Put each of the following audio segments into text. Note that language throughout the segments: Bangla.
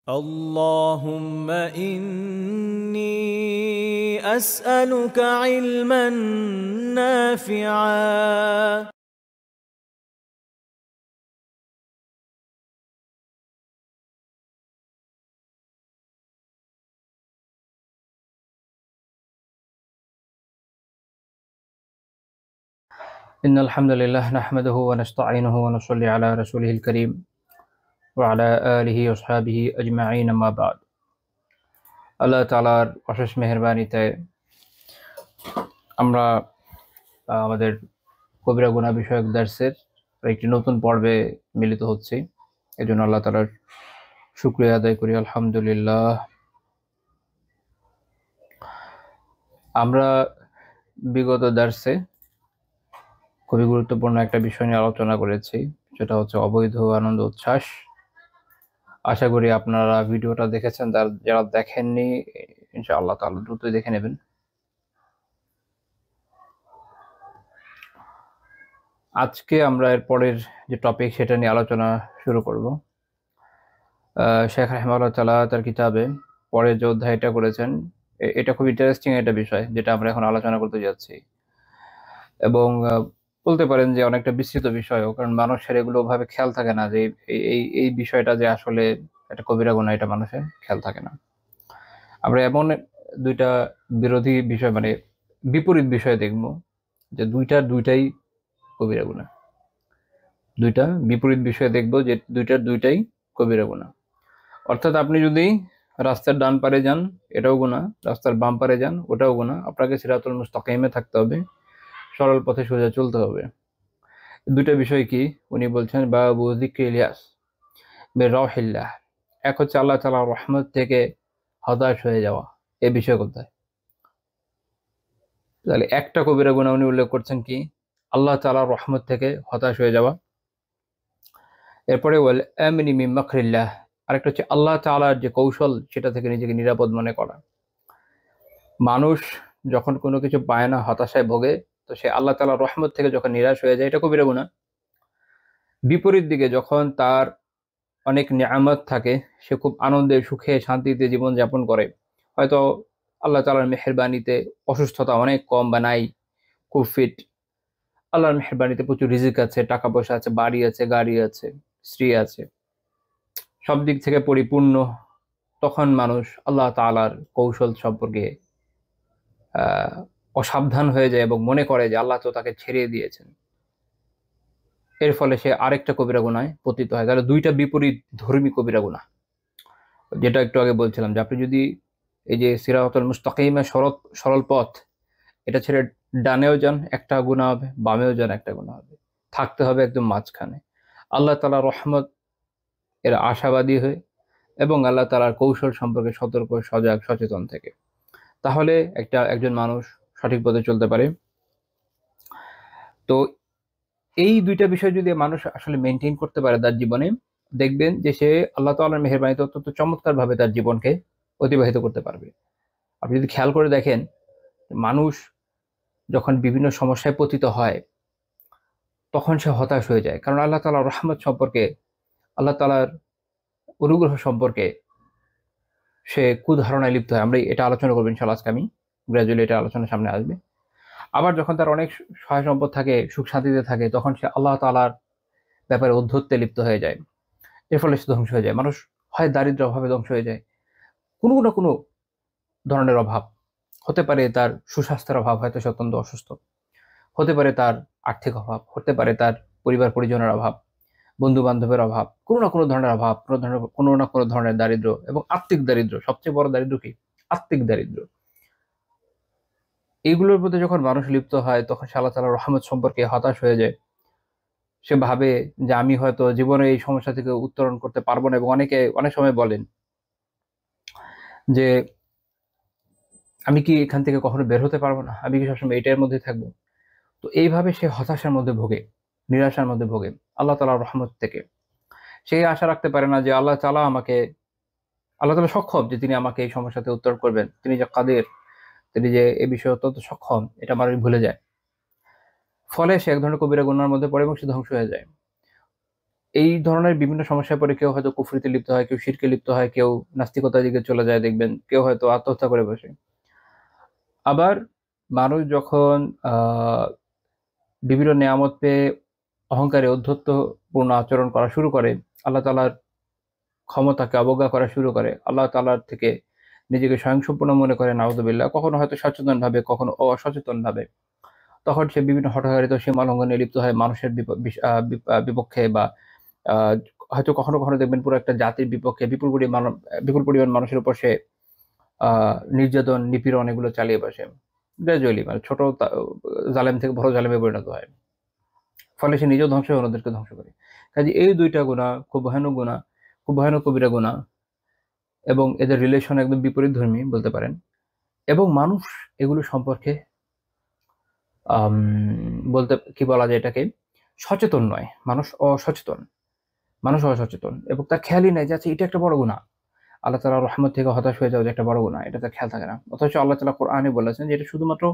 اللهم إني أسألك علما نافعا إن الحمد لله نحمده ونستعينه ونصلي على رسوله الكريم وعلى آله وصحبه أجمعين ما بعد আল্লাহ তাআলার অশেষ মেহেরবানিতে আমরা আমাদের কবিরা গুনাহ বিষয়ক দার্সের একটি নতুন পর্বে মিলিত হচ্ছি। এজন্য আল্লাহ তাআলার শুকরিয়া আদায় করি, আলহামদুলিল্লাহ। আমরা বিগত দার্সে খুবই গুরুত্বপূর্ণ একটা বিষয় নিয়ে আলোচনা করেছি, সেটা হচ্ছে অবৈধ আনন্দ উচ্ছ্বাস। আশা করি আপনারা ভিডিওটা দেখেছেন, যারা দেখেননি ইনশাআল্লাহ তাআলা দ্রুতই দেখে নেবেন। আজকে আমরা এর পরের যে টপিক সেটা নিয়ে আলোচনা শুরু করব। শেখ রাহিমাহুল্লাহ তাআলা তার কিতাবে পরের যে অধ্যায়টা করেছেন, এটা খুব ইন্টারেস্টিং একটা বিষয় যেটা আমরা এখন আলোচনা করতে যাচ্ছি, এবং বলতে পারেন যে অনেকটা বিস্তৃত বিষয়ও, কারণ মানুষের এগুলো ভাবে খেয়াল থাকে না যে এই বিষয়টা যে আসলে একটা কবিরা গুনাহ, এটা মানুষের খেয়াল থাকে না। আমরা এমন দুইটা বিরোধী বিষয়, মানে বিপরীত বিষয় দেখব যে দুইটাই কবিরা গুনাহ। দুইটা বিপরীত বিষয় দেখব যে দুইটাই কবিরা গুনাহ। অর্থাৎ আপনি যদি রাস্তার ডান পারে যান, এটাও গুনাহ, রাস্তার বাম পারে যান, ওটাও গুনাহ। আপনাকে সিরাতুল মুস্তাকিমে থাকতে হবে, সরল পথে সোজা চলতে হবে। দুইটা বিষয় কি উনি বলছেন, বাবু যিকরি ইলিয়াস বিরাহিল্লাহ। এক হচ্ছে আল্লাহ তাআলার রহমত থেকে হতাশ হয়ে যাওয়া, এই বিষয় কোথায়? তাহলে একটা কবিরা গুনাহ উনি উল্লেখ করছেন কি, আল্লাহ তাআলার রহমত থেকে হতাশ হয়ে যাওয়া। এরপরে ওয়াল আমনি মিন মাকরিল্লাহ, আরেকটা হচ্ছে আল্লাহ তাআলার যে কৌশল, সেটা থেকে নিজেকে নিরাপদ মনে করা। মানুষ যখন কোনো কিছু পায় না, হতাশায় ভোগে, তো সে আল্লাহ তাআলার রহমত থেকে যখন নিরাশ হয়ে যায়, এটা কবিরা গুনাহ। বিপরীত দিকে যখন তার অনেক নিয়ামত থাকে, সে খুব আনন্দে সুখে শান্তিতে জীবন যাপন করে, হয়তো আল্লাহ তাআলার মেহেরবানিতে অসুস্থতা অনেক কম বা নাই, খুব ফিট, আল্লাহর মেহেরবানিতে প্রচুর রিজিক আছে, টাকা পয়সা আছে, বাড়ি আছে, গাড়ি আছে, স্ত্রী আছে, সব দিক থেকে পরিপূর্ণ, তখন মানুষ আল্লাহ তাআলার কৌশল সম্পর্কে অসাবধান হয়ে যায় এবং মনে করে যে আল্লাহ তো তাকে ছেড়ে দিয়েছেন। এর ফলে সে আরেকটা কবিরা গুনায় পতিত হয়। তাহলে দুইটা বিপরীত ধর্মী কবিরা গুনাহ, যেটা একটু আগে বলছিলাম যে আপনি যদি এই যে সিরাতুল মুস্তাকিমে সরল পথ, এটা ছেড়ে ডানেও যান, একটা গুনাহ হবে, বামেও যান, একটা গুনাহ হবে। থাকতে হবে একদম মাঝখানে, আল্লাহ তাআলার রহমত এর আশাবাদী হয়ে এবং আল্লাহ তাআলার কৌশল সম্পর্কে সতর্ক, সজাগ, সচেতন থেকে। তাহলে একজন মানুষ সঠিক পথে চলতে পারে। তো এই দুইটা বিষয় যদি মানুষ আসলে মেনটেন করতে পারে তার জীবনে, দেখবেন যে সে আল্লাহ তাআলার মেহেরবানিতে অত্যন্ত চমৎকারভাবে তার জীবনকে অতিবাহিত করতে পারবে। আপনি যদি খেয়াল করে দেখেন, মানুষ যখন বিভিন্ন সমস্যায় পতিত হয়, তখন সে হতাশ হয়ে যায়, কারণ আল্লাহ তাআলার রহমত সম্পর্কে, আল্লাহ তাআলার অনুগ্রহ সম্পর্কে সে কুধারণায় লিপ্ত হয়। আমরা এটা আলোচনা করবো ইনশাআল্লাহ, আজকে আমি গ্রাজুয়ালি এটা আলোচনার সামনে আসবে। আবার যখন তার অনেক সহায় সম্পদ থাকে, সুখ শান্তিতে থাকে, তখন সে আল্লাহ তাআলার ব্যাপারে অধ্যত্বে লিপ্ত হয়ে যায়। এর ফলে সে ধ্বংস হয়ে যায়। মানুষ হয় দারিদ্র অভাবে ধ্বংস হয়ে যায়, কোনো না কোনো ধরনের অভাব হতে পারে, তার সুস্বাস্থ্যের অভাব, হয়তো সে অত্যন্ত অসুস্থ, হতে পারে তার আর্থিক অভাব, হতে পারে তার পরিবার পরিজনের অভাব, বন্ধু বান্ধবের অভাব, কোনো না কোনো ধরনের অভাব, কোনো না কোনো ধরনের দারিদ্র, এবং আত্মিক দারিদ্র। সবচেয়ে বড় দারিদ্র কি? আত্মিক দারিদ্র। এইগুলোর প্রতি যখন মানুষ লিপ্ত হয়, তখন সে আল্লাহ তাআলার রহমত সম্পর্কে হতাশ হয়ে যায়। সে ভাবে যে আমি হয়তো জীবনে এই সমস্যা থেকে উত্তরণ করতে পারবো না, এবং অনেকে অনেক সময় বলেন যে আমি কি এখান থেকে কখনো বের হতে পারবো না, আমি কি সবসময় এটার মধ্যে থাকবো। তো এইভাবে সে হতাশার মধ্যে ভোগে, নিরাশার মধ্যে ভোগে আল্লাহ তাআলার রহমত থেকে। সে আশা রাখতে পারে না যে আল্লাহ তাআলা সক্ষম, যে তিনি আমাকে এই সমস্যাতে উত্তর করবেন, তিনি যে কাদের, তিনি যে এ বিষয়ে অত্যন্ত সক্ষম, এটা মানুষ ভুলে যায়। ফলে সে এক ধরনের কবিরা গুনার মধ্যে পড়ে এবং সে ধ্বংস হয়ে যায়। এই ধরনের বিভিন্ন সমস্যায় পড়ে কেউ হয়তো কুফরিতে লিপ্ত হয়, কেউ শিরকে লিপ্ত হয়, কেউ নাস্তিকতার দিকে চলে যায়, দেখবেন কেউ হয়তো আত্মহত্যা করে বসে। আবার মানুষ যখন বিভিন্ন নেয়ামত পেয়ে অহংকারে ঔদ্ধত্যপূর্ণ আচরণ করা শুরু করে, আল্লাহ তাআলার ক্ষমতাকে অবজ্ঞা করা শুরু করে, আল্লাহ তাআলার থেকে নিজেকে স্বয়ংসম্পূর্ণ মনে করে, নাউযুবিল্লাহ, কখনো হয়তো সচেতনভাবে, কখনো অসচেতনভাবে, তখন সে বিভিন্ন হঠকারিতা সীমা লঙ্ঘনে লিপ্ত হয় মানুষের বিপক্ষে, বা আহ, হয়তো কখনো কখনো দেখবেন পুরো একটা জাতির বিপক্ষে বিপুল পরিমাণ মানুষের উপর সে নির্যাতন, নিপীড়ন এগুলো চালিয়ে বসে। গ্রাজুয়ালি মানে ছোট জালেম থেকে বড় জালেমে পরিণত হয়, ফলে সে নিজেও ধ্বংস হয়, অন্যদেরকে ধ্বংস করে। কাজে এই দুইটা গুনাহ খুব ভয়ানক গুনাহ, খুব ভয়ানক কবিরা গুনাহ, এবং এদের রিলেশন একদম বিপরীত ধর্মী বলতে পারেন। এবং মানুষ এগুলো সম্পর্কে আম, বলতে কি বলা যায় এটাকে, সচেতন নয়, মানুষ অসচেতন, এবং তার খেয়ালই নাই যে আচ্ছা এটা একটা বড় গুনাহ, আল্লাহ তাআলার রহমত থেকে হতাশ হয়ে যাওয়া যে একটা বড় গুনাহ, এটা তার খেয়াল থাকে না। অথচ আল্লাহ তাআলা কোরআনে বলেছেন যে এটা শুধুমাত্র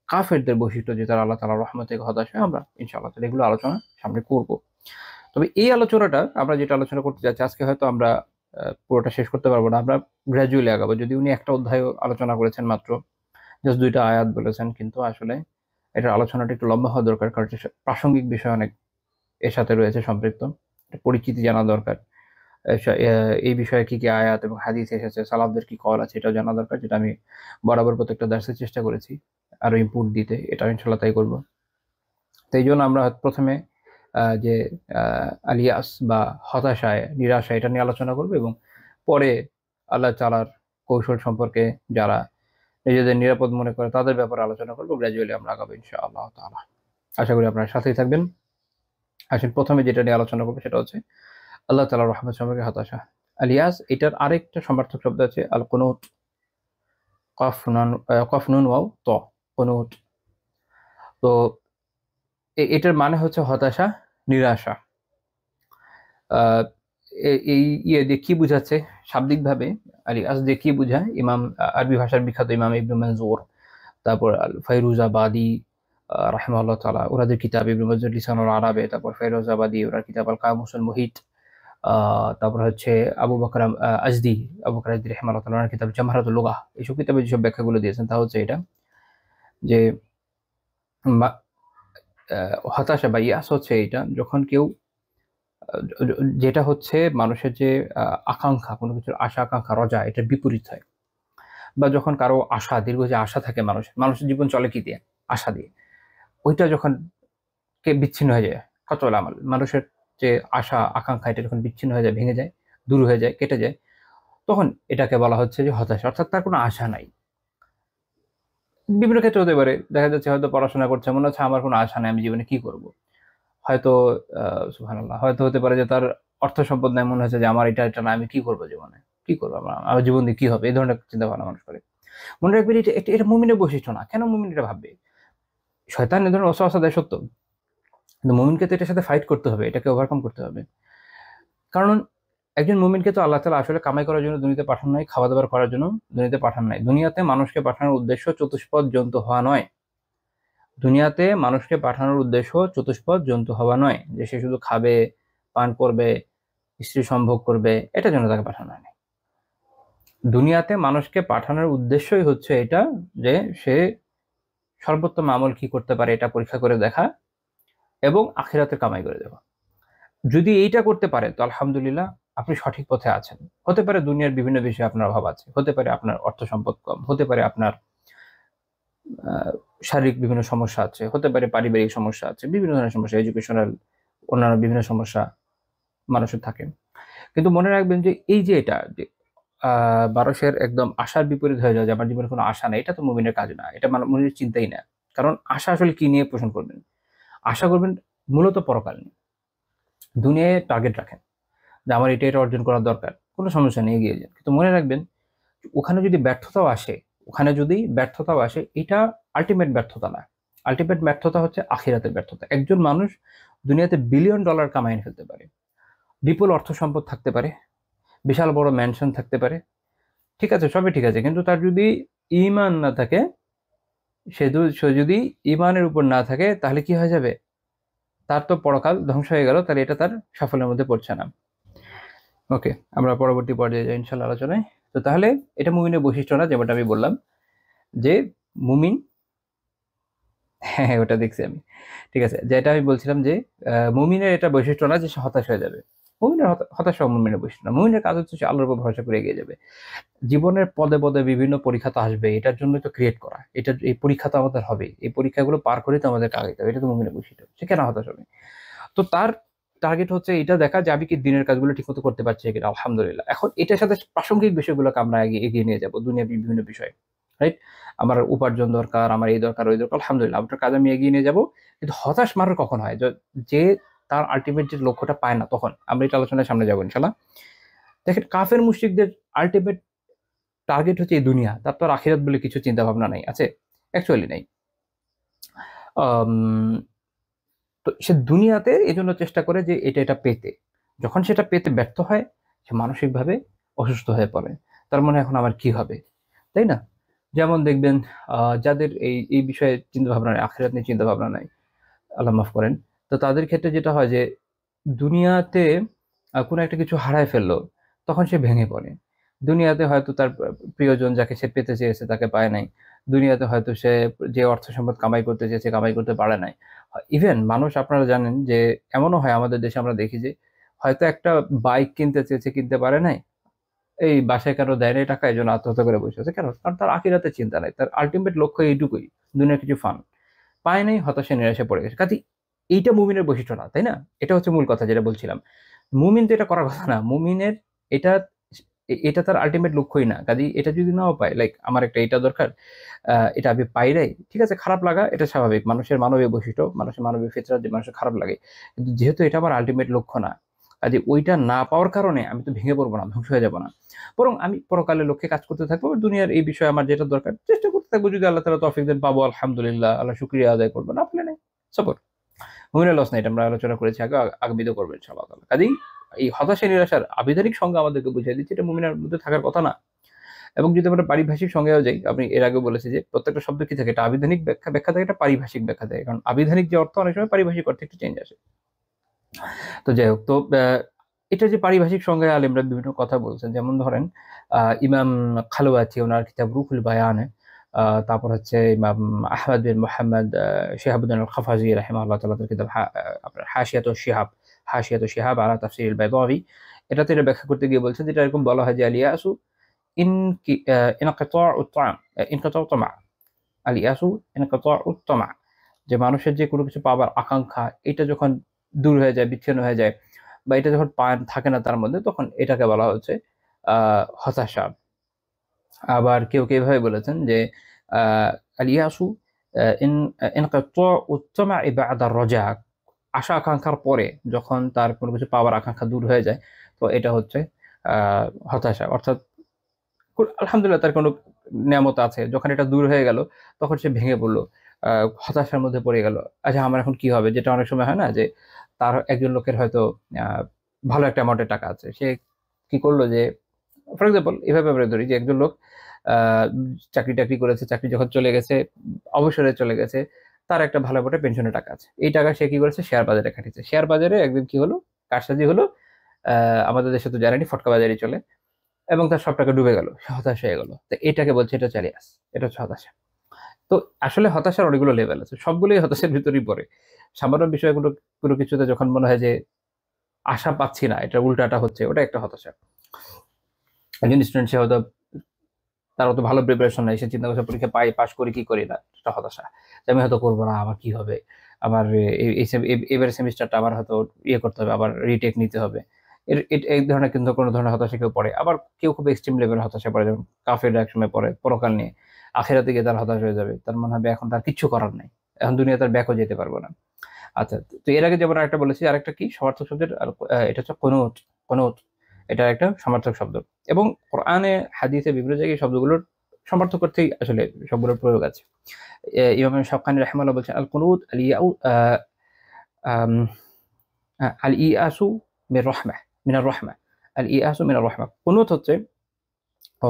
কাফেরদের বৈশিষ্ট্য, যে তারা আল্লাহ তাআলার রহমত থেকে হতাশ হয়। আমরা ইনশাআল্লাহ তাআলা এগুলো আলোচনা সামনে করব। তবে এই আলোচনাটা আমরা যেটা আলোচনা করতে যাচ্ছি আজকে, হয়তো আমরা পুরোটা শেষ করতে পারবো না, আমরা গ্র্যাজুয়ালি আগাবো। যদি উনি একটা অধ্যায় আলোচনা করেছেন মাত্র, জাস্ট 2টা আয়াত বলেছেন, কিন্তু আসলে এটার আলোচনাটা একটু লম্বা হওয়া দরকার, কারণ প্রাসঙ্গিক বিষয় অনেক এর সাথে রয়েছে সম্পৃক্ত, পরিচিতি জানা দরকার। এই বিষয়ে কি কি আয়াত এবং হাদিস এসেছে, সালাফদের কি কল আছে, এটাও জানা দরকার, যেটা আমি বরাবর প্রত্যেকটা দার্সের চেষ্টা করেছি আরো ইনপুট দিতে, এটা ইনশাল্লাহ তাই করবো। তো এই জন্য আমরা প্রথমে যে আলিয়াস বা হতাশায়, নিরাশা, এটা নিয়ে আলোচনা করবো, এবং পরে আল্লাহ তাআলার কৌশল সম্পর্কে যারা নিজেদের নিরাপদ মনে করে তাদের ব্যাপারে আলোচনা করবো। গ্র্যাজুয়ালি আমরা আগাবো ইনশাআল্লাহ তাআলা। আশা করি আপনারা সাথেই থাকবেন। আসলে প্রথমে যেটা নিয়ে আলোচনা করবো সেটা হচ্ছে আল্লাহ তাআলার রহমত সম্পর্কে হতাশা। আলিয়াস, এটার আরেকটা সমার্থক শব্দ আছে আল কুনুত, কফ নুন ওয়াও ত, কুনুত। তো এটার মানে হচ্ছে হতাশা, নিরাশা। আহ, এই ইয়ে দিয়ে কি বুঝাচ্ছে শাব্দিকভাবে, আলিয়াস দিয়ে কি বুঝায়, আরবি ভাষার বিখ্যাত ইমাম ইবনে মনজুর, তারপর ফাইরুজাবাদী রাহিমাহুল্লাহ তাআলা, ওনাদের কিতাব ইবনে মনজুর লিসানুল আরাবে, তারপর ফাইরুজাবাদী ওনার কিতাব আল কামুসুল মুহিত, তারপর হচ্ছে আবু বকর আজদি রাহিমাহুল্লাহ তাআলা ওনার কিতাব জামহারাতুল লুগাহ, এইসব কিতাবে যেসব ব্যাখ্যাগুলো দিয়েছেন তা হচ্ছে এটা যে হতাশা বা ইয়াস হচ্ছে এটা যখন কেউ যেটা হচ্ছে মানুষের যে আকাঙ্ক্ষা, কোনো কিছুর আশা আকাঙ্ক্ষা, রজা, এটার বিপরীত হয়। বা যখন কারো আশা, দীর্ঘ যে আশা থাকে মানুষের জীবন চলে কি দিয়ে, আশা দিয়ে, ওইটা যখন বিচ্ছিন্ন হয়ে যায়, কতল আমাল, মানুষের যে আশা আকাঙ্ক্ষা, এটা যখন বিচ্ছিন্ন হয়ে যায়, ভেঙে যায়, দূর হয়ে যায়, কেটে যায়, তখন এটাকে বলা হচ্ছে যে হতাশা, অর্থাৎ তার কোনো আশা নাই। বিভিন্ন ক্ষেত্রে হতে পারে, দেখা যাচ্ছে হয়তো পড়াশোনা করছে, মনে হচ্ছে আমার কোনো আশা নাই, আমি জীবনে কি করব। হয়তো সুবহানাল্লাহ, হয়তো হতে পারে যে তার অর্থ সম্পদ নাই, মনে হচ্ছে যে আমার এটা না, আমি কি করবো জীবনে, কি করবো, আমার জীবন দিয়ে কি হবে, এই ধরনের চিন্তা ভাবনা মানুষ করে। মনে রাখবেন এটা মুমিনের বৈশিষ্ট্য না। কেন মুমিন এটা ভাববে? শয়তান এ ধরনের ওয়াসওয়াসা দেয় সত্য, কিন্তু মুমিনকে তো এটার সাথে ফাইট করতে হবে, এটাকে ওভারকাম করতে হবে। কারণ একজন মুমিনকে তো আল্লাহ তাআলা আসলে কামাই করার জন্য দুনিয়াতে পাঠান নাই, খাওয়া দাওয়া করার জন্য দুনিয়াতে পাঠান নাই। দুনিয়াতে মানুষকে পাঠানোর উদ্দেশ্য চতুষ্পদ জন্তু হওয়া নয়। দুনিয়াতে মানুষকে পাঠানোর উদ্দেশ্য চতুষ্পদ জন্তু হওয়া নয়, যে সে শুধু খাবে, পান করবে, স্ত্রী সম্ভোগ করবে, এটার জন্য তাকে পাঠানো হয়নি। দুনিয়াতে মানুষকে পাঠানোর উদ্দেশ্যই হচ্ছে এটা, যে সে সর্বোত্তম আমল কি করতে পারে এটা পরীক্ষা করে দেখা, এবং আখিরাতে কামাই করে দেওয়া। যদি এইটা করতে পারে তো আলহামদুলিল্লাহ, আপনি সঠিক পথে আছেন। হতে পারে দুনিয়ার বিভিন্ন বিষয়ে আপনার অভাব আছে, হতে পারে আপনার অর্থ সম্পদ কম, হতে পারে আপনার শারীরিক বিভিন্ন সমস্যা আছে, হতে পারে পারিবারিক সমস্যা আছে, বিভিন্ন ধরনের সমস্যা, এডুকেশনাল, অন্যান্য বিভিন্ন সমস্যা মানুষের থাকে। কিন্তু মনে রাখবেন যে এই যে এটা যে মানুষের একদম আশার বিপরীত হয়ে যায়, যে আমার জীবনে কোনো আশা নেই, এটা তো মুমিনের কাজ না, এটা মুমিনের চিন্তাই না। কারণ আশা আসলে কি নিয়ে পোষণ করবেন? আশা করবেন মূলত পরকাল নিয়ে। দুনিয়ায় টার্গেট রাখেন যে আমার এটা অর্জন করার দরকার, কোনো সমস্যা নেই, এগিয়ে যান। কিন্তু মনে রাখবেন ওখানে যদি ব্যর্থতাও আসে, এটা আলটিমেট ব্যর্থতা না। আলটিমেট ব্যর্থতা হচ্ছে আখিরাতের ব্যর্থতা। একজন মানুষ দুনিয়াতে বিলিয়ন ডলার কামাই ফেলতে পারে, বিপুল অর্থ সম্পদ থাকতে পারে, বিশাল বড় ম্যানশন থাকতে পারে, ঠিক আছে, সবই ঠিক আছে, কিন্তু তার যদি ঈমান না থাকে, সে যদি ঈমানের উপর না থাকে, তাহলে কি হয়ে যাবে? তার তো পরকাল ধ্বংস হয়ে গেল, তাহলে এটা তার সাফল্যের মধ্যে পড়ছে না। ওকে, আমরা পরবর্তী পর্যায়ে যাই ইনশাল্লাহ আলোচনায়। তো তাহলে এটা মুমিনের বৈশিষ্ট্য না, যেমনটা আমি বললাম যে মুমিন, হ্যাঁ ওটা দেখছি আমি, ঠিক আছে, যেটা আমি বলছিলাম যে মুমিনের এটা বৈশিষ্ট্য না যে সে হতাশ হয়ে যাবে। মুমিনের হতাশ হওয়া মুমিনের বৈশিষ্ট্য না। মুমিনের কাজ হচ্ছে সে আল্লাহর উপর ভরসা করে এগিয়ে যাবে। জীবনের পদে পদে বিভিন্ন পরীক্ষা তো আসবে, এটার জন্য তো ক্রিয়েট করা, এটা এই পরীক্ষা তো আমাদের হবে, এই পরীক্ষাগুলো পার করে তো আমাদের আগাইতে হবে, এটা তো মুমিনের বৈশিষ্ট্য। সে কেন হতাশ হবে? তো তার টার্গেট হচ্ছে এটা দেখা যে আমি কি দিনের কাজগুলো ঠিকমতো করতে পারছি কিনা, আলহামদুলিল্লাহ। এখন এটার সাথে প্রাসঙ্গিক বিষয়গুলোকে আমরা এগিয়ে নিয়ে যাবো, দুনিয়ার বিভিন্ন বিষয়, রাইট? আমার উপার্জন দরকার, আমার এই দরকার ওই দরকার, আলহামদুলিল্লাহ আপনার কাজ আমি এগিয়ে নিয়ে যাবো। কিন্তু হতাশ মারার কখন হয়? যে তার আলটিমেট যে লক্ষ্যটা পায় না, তখন আমরা এটা আলোচনার সামনে যাবো ইনশাল্লাহ। দেখেন, কাফের মুশরিকদের আলটিমেট টার্গেট হচ্ছে এই দুনিয়া, তার তো আর আখিরাত বলে কিছু চিন্তা ভাবনা নাই, আছে? অ্যাকচুয়ালি নাই। তো সে দুনিয়াতে এই জন্য চেষ্টা করে যে এটা পেতে। যখন সেটা পেতে ব্যর্থ হয়, সে মানসিকভাবে অসুস্থ হয়ে পড়ে। তার মনে এখন আমার কি হবে, তাই না? যেমন দেখবেন যাদের এই এই বিষয়ে চিন্তা ভাবনা নেই, আখিরাত নিয়ে চিন্তা ভাবনা নাই, আল্লাহ মাফ করেন, তো তাদের ক্ষেত্রে যেটা হয় যে দুনিয়াতে কোনো একটা কিছু হারায় ফেললো, তখন সে ভেঙে পড়ে। দুনিয়াতে হয়তো তার প্রিয়জন যাকে সে পেতে চেয়েছে তাকে পায় নাই। দুনিয়াতে হয়তো সে যে অর্থ সম্পদ কামাই করতে চেয়েছে কামাই করতে পারে নাই। ইভেন মানুষ, আপনারা জানেন যে এমনও হয় আমাদের দেশে, আমরা দেখি যে হয়তো একটা বাইক কিনতে চেয়েছে, কিনতে পারে নাই, এই বাসায় কারো দেয় নাই টাকা, এই জন্য আত্মহত্যা করে বসে আছে। কেন? কারণ তার আখিরাতে চিন্তা নাই, তার আলটিমেট লক্ষ্য এইটুকুই, দুনিয়ার কিছু ফান পায় নাই, হতাশা নিরাশে পড়ে গেছে। কাজে এইটা মুমিনের বৈশিষ্ট্য না, তাই না? এটা হচ্ছে মূল কথা যেটা বলছিলাম। মুমিন তো এটা করার কথা না, মুমিনের এটা এটা তার আলটিমেট লক্ষ্যই না। কাজে এটা যদি নাও পায়, লাইক আমার একটা এটা দরকার, এটা আমি পাই নাই, ঠিক আছে, খারাপ লাগা এটা স্বাভাবিক, মানুষের মানবীয় বৈশিষ্ট্য, মানুষের মানবীয় ফিতরা যে মানুষের খারাপ লাগে। কিন্তু যেহেতু এটা আমার আলটিমেট লক্ষ্য না, কাজে ওইটা না পাওয়ার কারণে আমি তো ভেঙে পড়বো না, ধ্বংস হয়ে যাবো না। বরং আমি পরকালের লক্ষ্যে কাজ করতে থাকবো, দুনিয়ার এই বিষয়ে আমার যেটা দরকার চেষ্টা করতে থাকবো। যদি আল্লাহ তাআলা তৌফিক দেন পাবো, আলহামদুলিল্লাহ, আল্লাহ শুকরিয়া আদায় করবো, না পেলে নেই, সাপোর্ট। মুমিনের লস নাই, এটা আমরা আলোচনা করেছি আগে, আগামীতে করবো ইনশাআল্লাহ তাআলা। কাজেই এই হতাশা নিরাশার আবিধানিক সংজ্ঞা আমাদেরকে বুঝিয়ে দিচ্ছে এটা মুমিনের মধ্যে থাকার কথা না। এবং যদি আমরা পারিভাষিক সংজ্ঞাও যাই, আপনি এর আগে বলেছি যে প্রত্যেকটা শব্দ কি থাকে, এটা আবিধানিক ব্যাখ্যা থাকে, এটা পারিভাষিক ব্যাখ্যা থাকে। কারণ আবিধানিক যে অর্থ অনেক সময় পারিভাষিক অর্থে একটু চেঞ্জ আসে। তো যাই হোক, তো এটা যে পারিভাষিক সংজ্ঞায় আলেমরা বিভিন্ন কথা বলছেন, যেমন ধরেন ইমাম খালওয়াতি ওনার কিতাব রুহুল বায়ানে, তারপর হচ্ছে ইমাম আহমদ বিন মুহাম্মদ শিহাবুদ্দিন আল খাফাজি রাহিমাহুল্লাহ তাআলা তার কিতাব আপনার হাশিয়াতুশ শিহাব আলা তাফসিরিল বাইদাবি, এটাতে এটা ব্যাখ্যা করতে গিয়ে বলছেন যেটা এরকম বলা হয় যে আলিয়াসু ইনকিতাউত তাম, ইনকিতাউ তামা, আলিয়াসু ইনকিতাউত তামা, যে মানুষের যে কোনো কিছু পাবার আকাঙ্ক্ষা, এটা যখন দূর হয়ে যায়, বিচ্ছিন্ন হয়ে যায়, বা এটা যখন থাকে না তার মধ্যে, তখন এটাকে বলা হচ্ছে হতাশা। আবার কেউ কেউ এভাবে বলেছেন যে আল ইয়াসু ইনকিতাউ তামাই বা'দা রজা, আশা আকাঙ্ক্ষার পরে যখন তার কোনো কিছু পাওয়ার আকাঙ্ক্ষা দূর হয়ে যায়, তো এটা হচ্ছে হতাশা। অর্থাৎ আলহামদুলিল্লাহ তার কোনো নিয়ামত আছে, যখন এটা দূর হয়ে গেল তখন সে ভেঙে পড়লো, হতাশার মধ্যে পড়ে গেল। আচ্ছা আমার এখন কি হবে? যেটা অনেক সময় হয় না যে তার একজন লোকের হয়তো ভালো একটা অ্যামাউন্টের টাকা আছে, সে কি করলো যে, ফর এক্সাম্পল এভাবে আমরা ধরি যে একজন লোক আহ চাকরি টাকরি করেছে, চাকরি যখন চলে গেছে, অবসরে চলে গেছে, তার একটা ভালো একটা পেনশনের টাকা আছে, এই টাকা সে কি করেছে, শেয়ার বাজারে খাটিয়েছে। শেয়ার বাজারে একদিন কি হলো, কারসাজি হলো, আমাদের দেশে তো জানেনি ফটকা বাজারই চলে, এবং তার সব টাকা ডুবে গেল, সে হতাশ হয়ে গেল। তো এটাকে বলছে এটা চালিয়ে আস, এটা হচ্ছে হতাশা। তো আসলে হতাশার অনেকগুলো লেভেল আছে, সবগুলোই হতাশার ভিতরেই পড়ে। সামান্য বিষয়গুলো কোনো কিছুতে যখন মনে হয় যে আশা পাচ্ছি না, এটা উল্টাটা হচ্ছে, ওটা একটা হতাশা। একজন স্টুডেন্ট, সে হয়তো তার অত ভালো প্রিপারেশন নাই, সে চিন্তা করছে পরীক্ষা পাস করি কি করি না, এটা হতাশা। যে আমি হয়তো করবো না, আমার কি হবে, আমার এবারের সেমিস্টারটা আবার হয়তো ইয়ে করতে হবে, আবার রিটেক নিতে হবে। এই ধরনের কিন্তু কোনো ধরনের হতাশা কেউ পড়ে। আবার কেউ খুব এক্সট্রিম লেভেলের হতাশা পড়ে, যেমন কাফেররা এক সময় পড়ে পরকাল নিয়ে, আখেরাতে গিয়ে তার হতাশ হয়ে যাবে, তার মনে হবে এখন তার কিচ্ছু করার নাই, এখন দুনিয়া তার ব্যাকও যেতে পারবো না। আচ্ছা, তো এর আগে যেমন আরেকটা বলেছি, আরেকটা কি সমার্থক শব্দের, এটা হচ্ছে কুনুত। কুনুত এটা একটা সমার্থক শব্দ, এবং কোরআনে হাদিসে বিভিন্ন জায়গায় শব্দগুলোর সমর্থক করতেই আসলে সবগুলোর প্রয়োগ আছে। ইমাম শাওকানি রাহিমাহুল্লাহ বলছেন আল কুনুত আল ইয়াউ আম, আল ইয়াসু মির রাহমাহ, মিনার রাহমাহ, আল ইয়াসু মিনার রাহমাহ। কুনুত হচ্ছে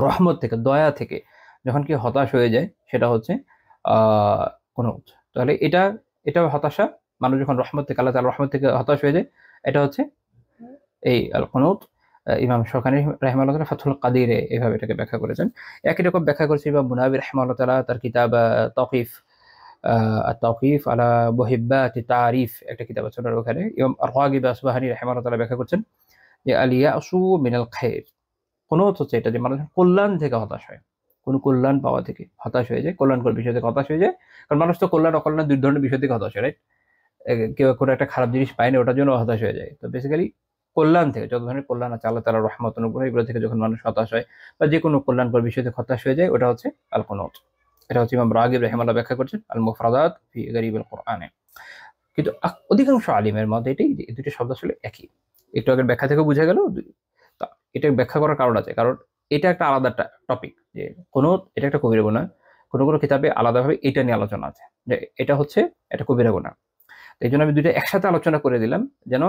রহমত থেকে, দয়া থেকে যখন কি হতাশ হয়ে যায়, সেটা হচ্ছে কুনুত। তাহলে এটা হতাশা, মানুষ যখন রহমত থেকে আল্লাহ তাআলার রহমত থেকে হতাশ হয়ে যায়, এটা হচ্ছে এই আল কুনুত। ইমাম শওকানি রাহিমাহুল্লাহ তাআলা ফাথুল কাদিরে এভাবে এটাকে ব্যাখ্যা করেছেন। একই রকম ব্যাখ্যা করেছে ইমাম মুনাবি রাহিমাহুল্লাহ তাআলা তার কিতাব তাওকিফ আত-তাওকিফ আলা মুহিব্বাতি তারিফ একটা কিতাব আছে ওনার ওখানে। ইমাম আর-রাগিব আসবাহানী রাহিমাহুল্লাহ তাআলা ব্যাখ্যা করছেন যে আল ইয়াসু মিনাল খাইর, কুনুত হচ্ছে এটা যে মানুষ কল্যাণ থেকে হতাশ হয়, কোনো কল্যাণ পাওয়া থেকে হতাশ হয়ে যায়, কল্যাণকর বিষয় থেকে হতাশ হয়ে যায়। কারণ মানুষ তো কল্যাণ অকল্যাণ দুই ধরনের বিষয় থেকে হতাশ হয়, রাইট? কেউ কোনো একটা খারাপ জিনিস পায়নি ওটার জন্য হতাশ হয়ে যায়। তো বেসিক্যালি কল্যাণ থেকে, যত ধরনের কল্যাণ আছে আল্লাহ তাআলার রহমত অনুগ্রহ এগুলো থেকে যখন মানুষ হতাশ হয় বা যে কোনো কল্যাণকর বিষয় থেকে হতাশ হয়ে যায়, ওটা হচ্ছে আল কুনুত। এটা হচ্ছে ইমাম রাগিব রাহিমাহুল্লাহ ব্যাখ্যা করছেন আল মুফরাদাত ফি গরিবিল কোরআনে। কিন্তু অধিকাংশ আলিমের মতে এটাই যে এই দুটো শব্দ আসলে একই। একটু আগের ব্যাখ্যা থেকে বোঝা গেল। তা এটা ব্যাখ্যা করার কারণ আছে, কারণ এটা একটা আলাদা টপিক যে কুনুত, এটা একটা কবিরা গুনাহ। কোনো কোনো কিতাবে আলাদাভাবে এটা নিয়ে আলোচনা আছে যে এটা হচ্ছে একটা কবিরা গুনাহ। এই জন্য আমি দুইটা একসাথে আলোচনা করে দিলাম যেন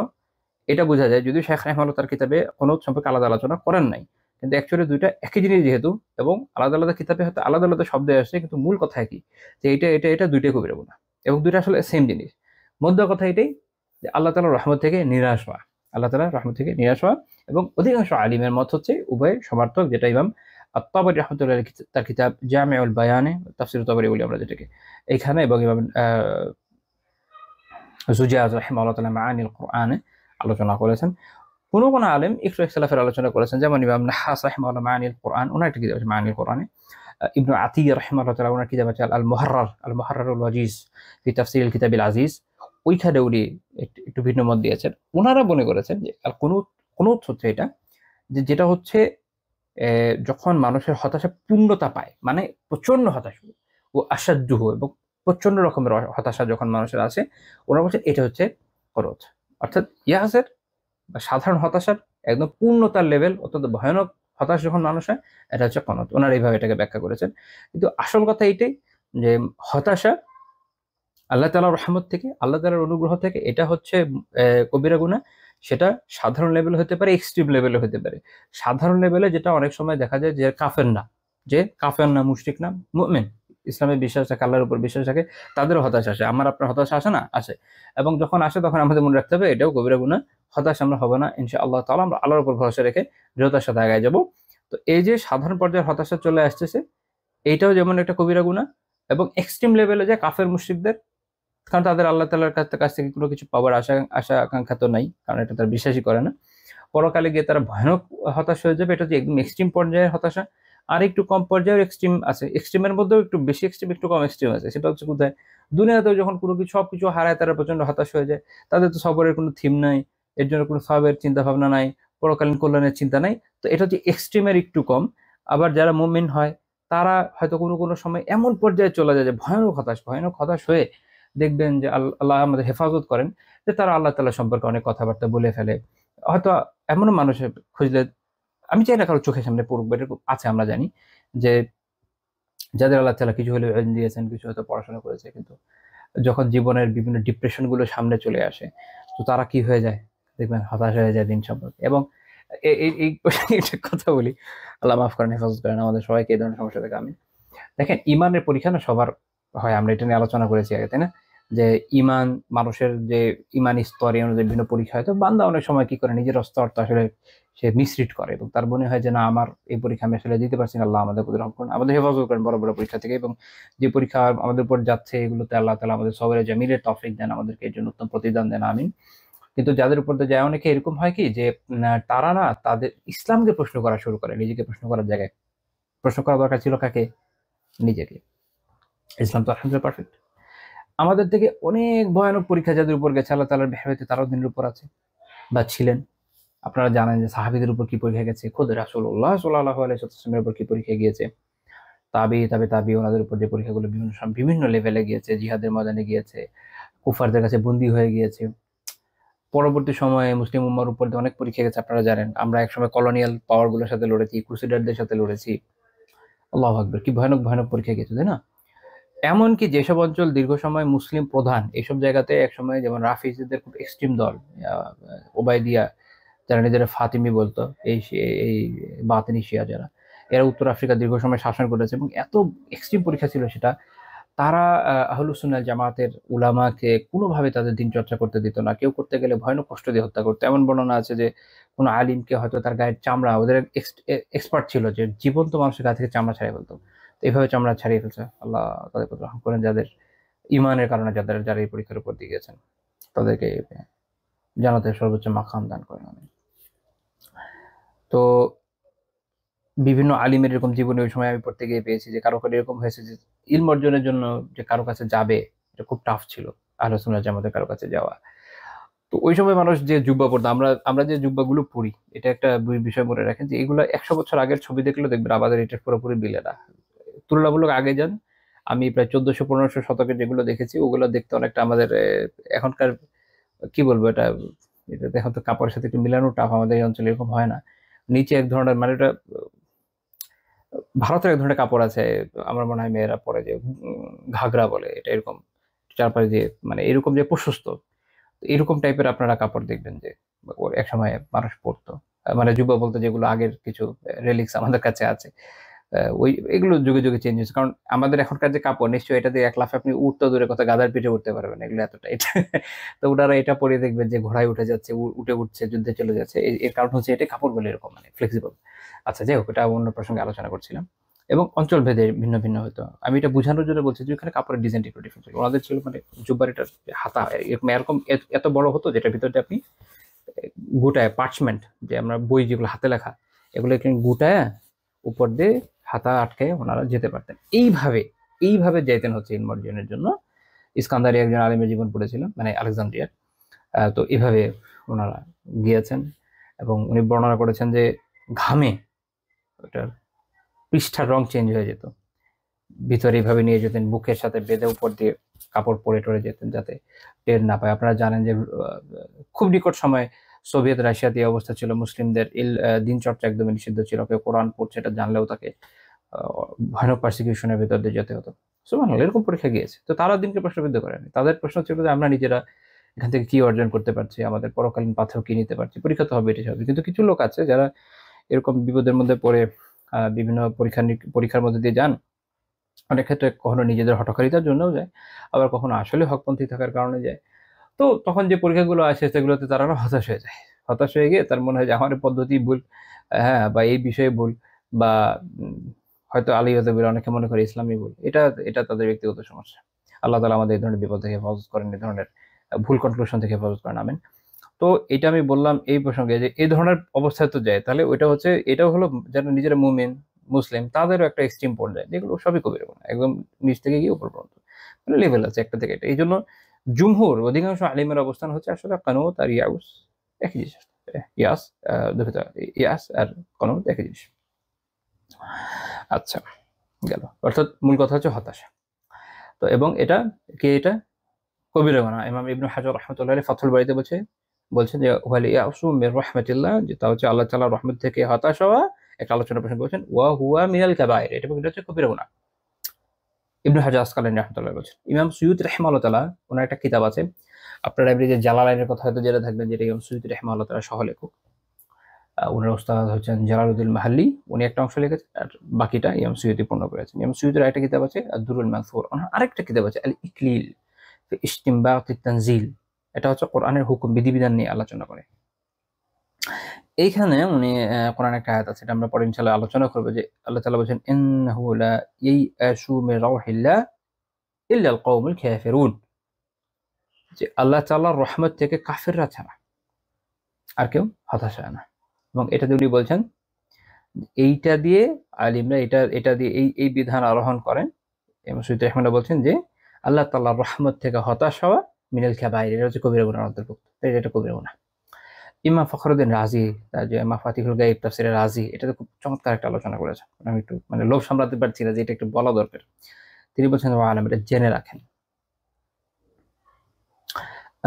এটা বোঝা যায়, যদিও শেখ রাহিমাহুল্লাহ তার কিতাবে কুনুত সম্পর্কে আলাদা আলোচনা করেন নাই, কিন্তু অ্যাকচুয়ালি দুইটা একই জিনিস যেহেতু, এবং আলাদা আলাদা কিতাবে হয়তো আলাদা আলাদা শব্দ আসছে, কিন্তু মূল কথা একই যে এটা দুইটাই কবিরা গুনাহ এবং দুইটা আসলে সেম জিনিস। মধ্য কথা এটাই যে আল্লাহ তাআলার রহমত থেকে নিরাশ হওয়া, আল্লাহ তাআলার রহমত থেকে নিরাশ হওয়া। এবং অধিকাংশ আলিমের মত হচ্ছে উভয় সমার্থক, যেটা ইমাম আত-তাবারী রাহমাতুল্লাহ আলাইহি তার কিতাব জামিউল বায়ানে, তাফসীর তাবারী বলি আমরা যেটাকে, এইখানে, এবং ইমাম জুজাজ রাহিমাহুল্লাহ তাআলা মাআনিল কোরআনে আলোচনা করেছেন। কোনো কোনো আলেম একটু ইখতিলাফের আলোচনা করেছেন, যেমন ইমাম নাহাস রাহিমাহুল্লাহ মাআনিল কোরআন, ওনার একটা কিতাব আছে মাআনিল কোরআনে। ইবনু আতিয়া রাহিমাহুল্লাহ তাআলা ওনার কিতাব আছে আল মুহাররারুল ওয়াজিজ ফি তাফসীরিল কিতাবিল আজিজ, ওইখানে উনি একটু ভিন্ন মত দিয়েছেন। ওনারা মনে করেছেন যে আল কুনুত, কুনুত হচ্ছে এটা যেটা হচ্ছে যখন মানুষের হতাশা পূর্ণতা পায়, মানে প্রচন্ড হতাশ ও আসাধ্য এবং প্রচন্ড রকমের হতাশা যখন মানুষের আছে, ওনারা বলছেন এটা হচ্ছে কুনুত। অর্থাৎ ইয়াসের বা সাধারণ হতাশার একদম পূর্ণতার লেভেল, অত্যন্ত ভয়ানক হতাশ যখন মানুষ হয়, এটা হচ্ছে কুনুত। ওনারা এইভাবে এটাকে ব্যাখ্যা করেছেন। কিন্তু আসল কথা এইটাই যে হতাশা আল্লাহ তাআলার রহমত থেকে, আল্লাহ তাআলার অনুগ্রহ থেকে, এটা হচ্ছে কবিরা গুনাহ। সেটা সাধারণ লেভেলে হতে পারে, এক্সট্রিম লেভেলে হতে পারে। সাধারণ লেভেলে যেটা অনেক সময় দেখা যায় যে কাফের না, মুশরিক না, মুমিন, ইসলামে বিশ্বাস রাখে, আল্লাহর উপর বিশ্বাস রাখে, তাদেরও হতাশা আসে। আমার আপনার হতাশা আসে না? আসে। এবং যখন আসে তখন আমাদের মনে রাখতে হবে এটাও কবিরা গুনাহ। হতাশ আমরা হব না ইনশাআল্লাহ তাআলা, আমরা আল্লাহর উপর ভরসা রেখে দৃঢ়তার সাথে আগায় যাব। তো এই যে সাধারণ পর্যায়ের হতাশা চলে আসতেছে, এইটাও যেমন একটা কবিরা গুনাহ। এবং এক্সট্রিম লেভেলে যে কাফের মুশরিকদের, কারণ তাদের আল্লাহ তাআলার কাছ থেকে কোনো কিছু পাওয়ার আশা আকাঙ্ক্ষা তো নাই, কারণ এটা তারা বিশ্বাসই করে না। পরকালে গিয়ে তারা ভয়ানক হতাশ হয়ে যাবে। এটা হচ্ছে একদম এক্সট্রিম পর্যায়ের হতাশা। আর একটু কম পর্যায়ের এক্সট্রিম আছে, এক্সট্রিমের মধ্যেও একটু বেশি এক্সট্রিম, একটু কম এক্সট্রিম আছে। সেটা হচ্ছে কোথায়? দুনিয়াতেও যখন কোনো কিছু সবকিছু হারায় তারা প্রচন্ড হতাশ হয়ে যায়। তাদের তো সবরের কোনো থিম নাই, এর জন্য কোনো সওয়াবের চিন্তা ভাবনা নাই, পরকালীন কল্যাণের চিন্তা নাই। তো এটা হচ্ছে এক্সট্রিমের একটু কম। আবার যারা মুমিন হয় তারা হয়তো কোনো কোনো সময় এমন পর্যায়ে চলে যায় যে ভয়ানক হতাশ হয়ে দেখবেন যে আল্লাহ আমাদের হেফাজত করেন, যে তারা আল্লাহ তাআলা সম্পর্কে অনেক কথাবার্তা বলে ফেলে। হয়তো এমনও মানুষের খুঁজলে আমি চাই না কারো চোখের সামনে পড়ুক, এরকম আছে আমরা জানি, যে যাদের আল্লাহ তাআলা কিছু হলেও ইলম দিয়েছেন, কিছু হয়তো পড়াশোনা করেছে, কিন্তু যখন জীবনের বিভিন্ন ডিপ্রেশন গুলো সামনে চলে আসে, তো তারা কি হয়ে যায় দেখবেন, হতাশ হয়ে যায় দিন সম্পর্কে। এবং এই একটা কথা বলি, আল্লাহ মাফ করেন, হেফাজত করেন আমাদের সবাইকে এই ধরনের সমস্যা থেকে। আমি দেখেন, ইমানের পরীক্ষা না সবার হয়, আমরা এটা নিয়ে আলোচনা করেছি আগে, তাই না? যে ইমান, মানুষের যে ইমান স্তর, এই অনুযায়ী বিভিন্ন পরীক্ষা হয়। তো বান্দা অনেক সময় কি করে, নিজের স্তরটা আসলে সে মিসরিড করে, এবং তার মনে হয় যে না, আমার এই পরীক্ষা আমি আসলে দিতে পারছি না, আল্লাহ আমাদের প্রতি রহম করেন, আমাদের হেফাজত করেন বড় বড় পরীক্ষা থেকে। এবং যে পরীক্ষা আমাদের উপর যাচ্ছে, এগুলোতে আল্লাহ তাআলা আমাদের সবরে জামিলের তৌফিক দেন, আমাদেরকে এর জন্য উত্তম প্রতিদান দেন, আমিন। কিন্তু যাদের উপর দিয়ে যায়, অনেকে এরকম হয় কি যে তারা না তাদের ইসলামকে প্রশ্ন করা শুরু করে, নিজেকে প্রশ্ন করার জায়গায়। প্রশ্ন করা দরকার ছিল কাকে? নিজেকে। ইসলাম তো আলহামদুলিল্লাহ পারফেক্ট। আমাদের থেকে অনেক ভয়ানক পরীক্ষা যাদের উপর গেছে, আল্লাহ তাআলার মেহেরবানিতে তারাও দিনের উপর আছে বা ছিলেন। আপনারা জানেন যে সাহাবীদের উপর কি পরীক্ষা গেছে, খোদ রাসূলুল্লাহ সাল্লাল্লাহু আলাইহি ওয়াসাল্লামের উপর কি পরীক্ষা গিয়েছে, তাবি ওনাদের উপর যে পরীক্ষাগুলো বিভিন্ন লেভেলে গিয়েছে, জিহাদের ময়দানে গিয়েছে, কুফারদের কাছে বন্দী হয়ে গিয়েছে। পরবর্তী সময়ে মুসলিম উম্মার উপর দিয়ে অনেক পরীক্ষা গেছে, আপনারা জানেন। আমরা একসময় কলোনিয়াল পাওয়ার গুলোর সাথে লড়েছি, ক্রুসেডারদের সাথে লড়েছি। আল্লাহু আকবার, কি ভয়ানক পরীক্ষা গেছে, তাই না? এমনকি যেসব অঞ্চল দীর্ঘ সময় মুসলিম প্রধান, এইসব জায়গাতে একসময় যেমন রাফিজিদের খুব এক্সট্রিম দল, ওবায়দিয়া, যারা নিজেরা ফাতিমি বলতো, এই বাতিনি শিয়া যারা, এরা উত্তর আফ্রিকা দীর্ঘ সময় শাসন করেছে, এবং এত এক্সট্রিম পরীক্ষা ছিল সেটা। তারা আহলুস সুন্নাহ জামাতের উলামাকে কোনোভাবে তাদের দিন চর্চা করতে দিত না। কেউ করতে গেলে ভয়ানক কষ্ট দিয়ে হত্যা করতো। এমন বর্ণনা আছে যে কোনো আলিমকে হয়তো তার গায়ের চামড়া, ওদের এক্সপার্ট ছিল যে জীবন্ত মানুষের গা থেকে চামড়া ছাড়িয়ে ফেলতো। তো এইভাবে চামড়া ছাড়িয়ে ফেলছে। আল্লাহ তাদের প্রতি রহম করেন, যাদের ইমানের কারণে যারা এই পরীক্ষার উপর দিয়ে গেছেন, তাদেরকে জান্নাতে সর্বোচ্চ মাকাম দান করেন। আমি তো বিভিন্ন আলিমের এরকম জীবনে ওই সময় আমি পড়তে গিয়ে পেয়েছি যে কারো কারো এরকম হয়েছে যে ইলম অর্জনের জন্য যে কারো কাছে যাবে, এটা খুব টাফ ছিল আহলে সুন্নাহ জামাতের কারো কাছে যাওয়া। তো ওই সময় মানুষ যে জুব্বা পরতো, আমরা আমরা যে জুব্বাগুলো পরি, এটা একটা বিষয় মনে রাখেন যে এগুলো 100 বছর আগের ছবি দেখলেও দেখবেন আমাদের এটা পুরোপুরি মিলে না। তুলনামূলক আগে যান, আমি প্রায় 1400-1500 শতকের যেগুলো দেখেছি ওগুলো দেখতে অনেকটা আমাদের এখনকার কি বলবো, এটা এখন তো কাপড়ের সাথে একটু মিলানো টাফ, আমাদের এই অঞ্চলে এরকম হয় না। নিচে এক ধরনের, মানে এটা ভারতের এক ধরনের কাপড় আছে, আমার মনে হয় মেয়েরা পরে যে ঘাগরা বলে, এটা এরকম চারপাশে দিয়ে মানে এরকম যে প্রশস্ত, এরকম টাইপের আপনারা কাপড় দেখবেন যে এক সময় মানুষ পরতো। মানে যুবা বলতে যেগুলো আগের কিছু রেলিক্স আমাদের কাছে আছে, ওই এগুলো যুগে যুগে চেঞ্জ হয়েছে। কারণ আমাদের এখনকার যে কাপড়, নিশ্চয়ই এটা দিয়ে এক লাফে আপনি উঠতে দূরে কথা গাধার পিঠে উঠতে পারবেন, এগুলো এতটা এটা তো ওনারা এটা পরে দেখবেন যে ঘোড়ায় উঠে যাচ্ছে, উঠে উঠছে, যুদ্ধে চলে যাচ্ছে। এর কারণ হচ্ছে এটা কাপড়গুলো এরকম মানে ফ্লেক্সিবল। আচ্ছা, যাই হোক, এটা অন্য প্রসঙ্গে আলোচনা করছিলাম। এবং অঞ্চল ভেদে ভিন্ন ভিন্ন হতো। আমি এটা বোঝানোর জন্য বলছি যে ওখানে কাপড়ের ডিজাইনটা একটু ডিফারেন্ট ছিল। ওনাদের ছিল মানে জুব্বার এটা হাতা এরকম এরকম এত বড় হতো, যেটার ভিতরে আপনি গোটায় পার্চমেন্ট, যে আমরা বই যেগুলো হাতে লেখা, এগুলো এখানে গোটায় উপর দিয়ে হাতা আটকে ওনারা যেতে পারতেন। এইভাবে এইভাবে যাইতেন হচ্ছে ইলম অর্জনের জন্য। ইস্কান্দারি একজন আলিমের জীবন পড়েছিলাম, মানে আলেকজান্দ্রিয়ার। তো এভাবে ওনারা গিয়েছেন এবং উনি বর্ণনা করেছেন যে ঘামে ওটার পৃষ্ঠার রং চেঞ্জ হয়ে যেত। ভিতরে এইভাবে নিয়ে যেতেন, বুকের সাথে বেঁধে উপর দিয়ে কাপড় পরে টরে যেতেন যাতে টের না পায়। আপনারা জানেন যে খুব নিকট সময় সোভিয়েত রাশিয়াতে এই অবস্থা ছিল, মুসলিমদের দিন চর্চা একদমই নিষিদ্ধ ছিল। কেউ কোরআন পড়ছে এটা জানলেও তাকে ভয়ানক পারসিকিউশনের ভিতর দিয়ে যেতে হতো। সুবহানাল্লাহ, এরকম পরীক্ষা গিয়েছে। তো তারা দিনকে প্রশ্নবিদ্ধ করেনি, তাদের প্রশ্ন ছিল যে আমরা নিজেরা এখান থেকে কি অর্জন করতে পারছি, আমাদের পরকালীন পাথেও কি নিতে পারছি, পরীক্ষা তো হবে, এটি হবে। কিন্তু কিছু লোক আছে যারা এরকম বিপদের মধ্যে পড়ে বিভিন্ন পরীক্ষার মধ্যে দিয়ে যান। অনেক ক্ষেত্রে কখনো নিজেদের হঠকারিতার জন্যও যায়, আবার কখনো আসলে হকপন্থী থাকার কারণে যায়। তো তখন যে পরীক্ষাগুলো আসে সেগুলোতে তারা হতাশ হয়ে যায়। হতাশ হয়ে গিয়ে তার মনে হয় যে আমার এই পদ্ধতি ভুল, হ্যাঁ, বা এই বিষয়ে ভুল, বা হয়তো আলী হজবির অনেকে মনে করে ইসলামী ভুল। এটা এটা তাদের ব্যক্তিগত সমস্যা। আল্লাহ তাআলা আমাদের এই ধরনের বিপদ থেকে হেফাজত করেন, এই ধরনের ভুল কনক্লুশন থেকে হেফাজত করেন, আমিন। তো এটা আমি বললাম এই প্রসঙ্গে যে এই ধরনের অবস্থায় তো যায়, তাহলে ওইটা হচ্ছে, এটাও হলো যারা নিজেরা মুমিন মুসলিম তাদেরও একটা এক্সট্রিম পর্যায়ে, যেগুলো সবই কবিরা গুনাহ, একদম নিচ থেকে গিয়ে উপর পর্যন্ত মানে লেভেল আছে একটা থেকে এটা। এই জন্য জুমহুর অধিকাংশ আলিমের অবস্থান হচ্ছে আসলে কানুত আর ইয়াউস একই জিনিস। ইয়াস, দুটো ইয়াস আর কানুত একই জিনিস। আচ্ছা, গেল। অর্থাৎ মূল কথা হচ্ছে হতাশা। তো এবং এটা কবিরা গুনাহ। ইমাম ইবনে হাজার রাহমাতুল্লাহি আলাইহি ফাথুল বারীতে বলছেন যে ওয়াল ইয়াসু মির রাহমাতিল্লাহ, যেটা হচ্ছে আল্লাহ তাআলার রহমত থেকে হতাশ হওয়া। একটা আলোচনা প্রসঙ্গ বলছেন ওয়া হুয়া মিনাল কাবায়ের, এটা হচ্ছে কবিরা গুনাহ। ইবনে হাজার আসকালানী রাহমাতুল্লাহ বলছেন। ইমাম সুয়ুতী রাহিমাহুল্লাহ তাআলা, ওনার একটা কিতাব আছে, আপনারা এমনি যে জালালাইনের কথা হয়তো জেনে থাকবেন, যেটা ইমাম সুয়ুতী রাহিমাহুল্লাহ তাআলা সহলেখক। ওনার উস্তাদ হচ্ছেন জালালউদ্দিন মাহাল্লি, উনি একটা অংশ লিখেছেন আর বাকিটা ইমাম সুয়ুতী পূর্ণ করেছেন। ইমাম সুয়ুতীর আরেকটা কিতাব আছে আদ-দুরুল মানসুর, ওনার আরেকটা কিতাব আছে আল ইকলিল ফি ইসতিমবাতিত তানজিল, এটা হচ্ছে কোরআনের হুকুম বিধিবিধান নিয়ে আলোচনা করে। এইখানে উনি কোরআনের একটা আয়াত আছে, এটা আমরা পরে ইনশাআল্লাহ আলোচনা করব, যে আল্লাহ তাআলা বলেছেন ইন্নাহু লা ইয়াশু মির রাউহিল্লাহ ইল্লা আল কওমুল কাফিরুন, যে আল্লাহ তাআলার রহমত থেকে কাফিররা ছাড়া আর কেউ হতাশ হয় না। এবং এটা দিয়ে উনি বলছেন এইটা দিয়ে আলিমরা এটা দিয়ে এই বিধান আরোহণ করেন। এবং সুয়ুতী রাহিমাহুল্লাহ বলছেন যে আল্লাহ তাআলার রহমত থেকে হতাশ হওয়া মিনাল কাবাইর, এটা হচ্ছে কবিরা গুনাহের অন্তর্ভুক্ত, এটা কবিরা গুনাহ। ইমাম ফখরুদ্দিন রাজি, তার যে মাফাতিহুল গায়ব তাফসিরে রাজি, এটাতে খুব চমৎকার একটা আলোচনা করেছেন। আমি একটু মানে লোভ সামলাতে পারছি না যে এটা একটু বলা দরকার। তিনি বলছেন আলম, এটা জেনে রাখেন,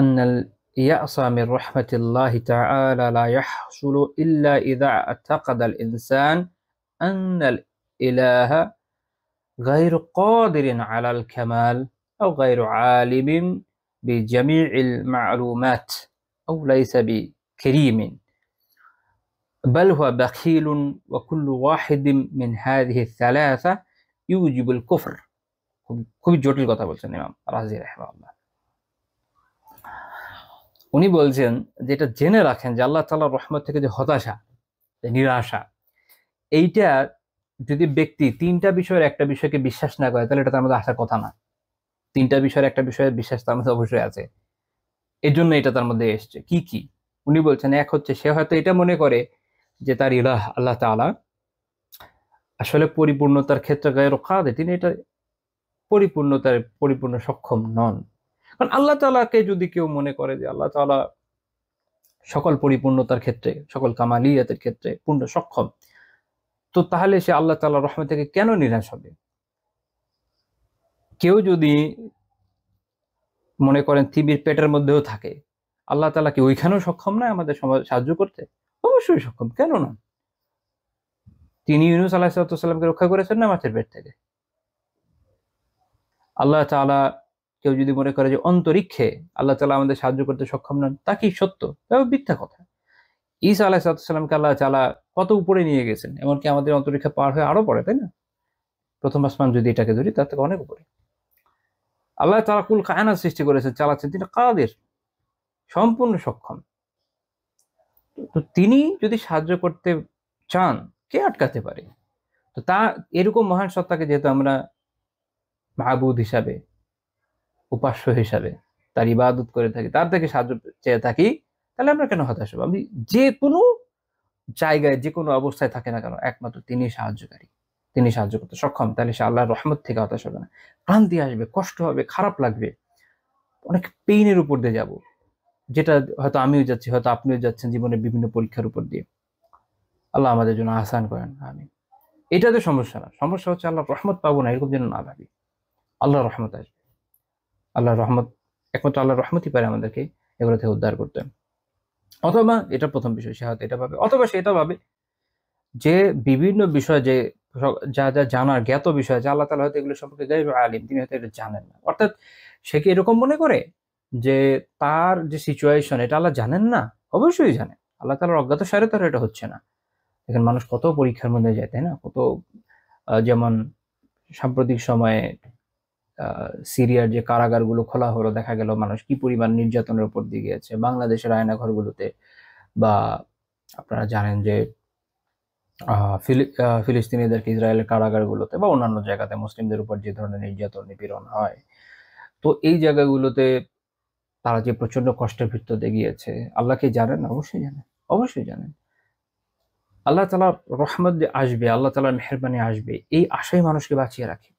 আন্নাল ইয়াসা মির রাহমাতিল্লাহি তাআলা লা ইয়াহসুলু ইল্লা ইযা আতাকাদাল ইনসান আন্নাল ইলাহা গায়রু কাদিরিন আলাল কামাল আও গায়রু আলিমিন বিজামিইল মা'লুমাত আও লাইসা বিকারীমিন بل هو بخيل وكل واحد من هذه الثلاثة يوجب الكفر খুবই জটিল কথা বলছেন ইমাম রাজি রাহিমাহুল্লাহ। উনি বলছেন যে এটা জেনে রাখেন যে আল্লাহ তাআলার রহমত থেকে যে হতাশা, যে নিরাশা, এইটা যদি ব্যক্তি তিনটা বিষয়ের একটা বিষয়কে বিশ্বাস না করে তাহলে এটা তার মধ্যে আসার কথা না। তিনটা বিষয়ের একটা বিষয়ের বিশ্বাস তার মধ্যে অবশ্যই আছে, এর জন্য এটা তার মধ্যে এসছে। কি কি উনি বলছেন, এক হচ্ছে সে হয়তো এটা মনে করে যে তার ইলাহ আল্লাহ তাআলা আসলে পরিপূর্ণতার ক্ষেত্রে গায়রু কাদির, তিনি এটা পরিপূর্ণ সক্ষম নন। কারণ আল্লাহ তাআলাকে যদি কেউ মনে করে যে আল্লাহ তাআলা সকল পরিপূর্ণতার ক্ষেত্রে, সকল কামালিয়াতের ক্ষেত্রে পূর্ণ সক্ষম, তো তাহলে সে আল্লাহ তাআলার রহমত থেকে কেন নিরাশ হবে? কেউ যদি মনে করেন তিমির পেটের মধ্যেও থাকে, আল্লাহ তাআলা কি ওইখানেও সক্ষম নয় আমাদের সাহায্য করতে? অবশ্যই সক্ষম, কেন না? তিনি ইউনূস আলাইহিস সালামকে রক্ষা করেছেন না মাছের পেট থেকে? আল্লাহ তাআলা, কেউ যদি মনে করে যে অন্তরিক্ষে আল্লাহ তাআলা আমাদের সাহায্য করতে সক্ষম নন, তা কি সত্য? তাও মিথ্যা কথা। ঈসা আলাইহিস সালামকে আল্লাহ তাআলা কত উপরে নিয়ে গেছেন, এমনকি আমাদের অন্তরিক্ষে পার হয়ে আরো পরে, তাই না? প্রথম আসমান যদি এটাকে ধরি, তার থেকে অনেক উপরে। আল্লাহ তাআলা কুল কায়নাত সৃষ্টি করেছেন, চালাচ্ছেন, তিনি কাদের, সম্পূর্ণ সক্ষম। তো তিনি যদি সাহায্য করতে চান, কে আটকাতে পারে? তো তা এরকম মহান সত্তাকে যেহেতু আমরা মাহবুদ হিসাবে, উপাস্য হিসাবে তার ইবাদত করে থাকি, তার থেকে সাহায্য চেয়ে থাকি, তাহলে আমরা কেন হতাশ হবো? আমি যে কোনো জায়গায় যে কোনো অবস্থায় থাকে না কেন, একমাত্র তিনি সাহায্যকারী, তিনি সাহায্য করতে সক্ষম। তাহলে সে আল্লাহর রহমত থেকে হতাশ হবে না। ক্লান্তি আসবে, কষ্ট হবে, খারাপ লাগবে, অনেক পেইনের উপর দিয়ে যাব, যেটা হয়তো আমিও যাচ্ছি, হয়তো আপনিও যাচ্ছেন জীবনের বিভিন্ন পরীক্ষার উপর দিয়ে। আল্লাহ আমাদের জন্য আসান করেন, আমিন। এটা তো সমস্যা না, সমস্যা হচ্ছে আল্লাহর রহমত পাবো না, এরকম যেন না ভাবি। আল্লাহর রহমত আসবে, আল্লাহর রহমত, একমাত্র আল্লাহর রহমতই পারে আমাদেরকে এগুলো থেকে উদ্ধার করতে। অথবা এটা প্রথম বিষয়, সে হয়তো এটা ভাবে, অথবা সে এটা ভাবে যে বিভিন্ন বিষয় যে যা যা জানার জ্ঞাত বিষয়, যে আল্লাহ তাআলা হয়তো এগুলো সম্পর্কে গায়ব আলিম, তিনি হয়তো এটা জানেন না। অর্থাৎ সে কি এরকম মনে করে যে তার যে সিচুয়েশন, এটা আল্লাহ জানেন না? অবশ্যই জানেন। আল্লাহ তাআলার অজ্ঞাত সারে তার এটা হচ্ছে না। দেখেন মানুষ কত পরীক্ষার মধ্যে যায়, তাই না? কত যেমন সাম্প্রতিক সময়ে সিরিয়ার যে কারাগারগুলো খোলা হলো, দেখা গেল মানুষ কি পরিমাণ নির্যাতনের উপর দিয়ে গিয়েছে। বাংলাদেশের আয়নাঘরগুলোতে, বা আপনারা জানেন যে ফিলিস্তিনিদেরকে ইসরায়েলের কারাগারগুলোতে বা অন্যান্য জায়গাতে মুসলিমদের উপর যে ধরনের নির্যাতন নিপীড়ন হয়, তো এই জায়গাগুলোতে তারা যে প্রচন্ড কষ্টের ভিতর দিয়ে গিয়েছে, আল্লাহ কি জানেন? অবশ্যই জানেন, অবশ্যই জানেন। আল্লাহ তাআলার রহমত যে আসবে, আল্লাহ তাআলার মেহেরবানি আসবে, এই আশাই মানুষকে বাঁচিয়ে রাখে।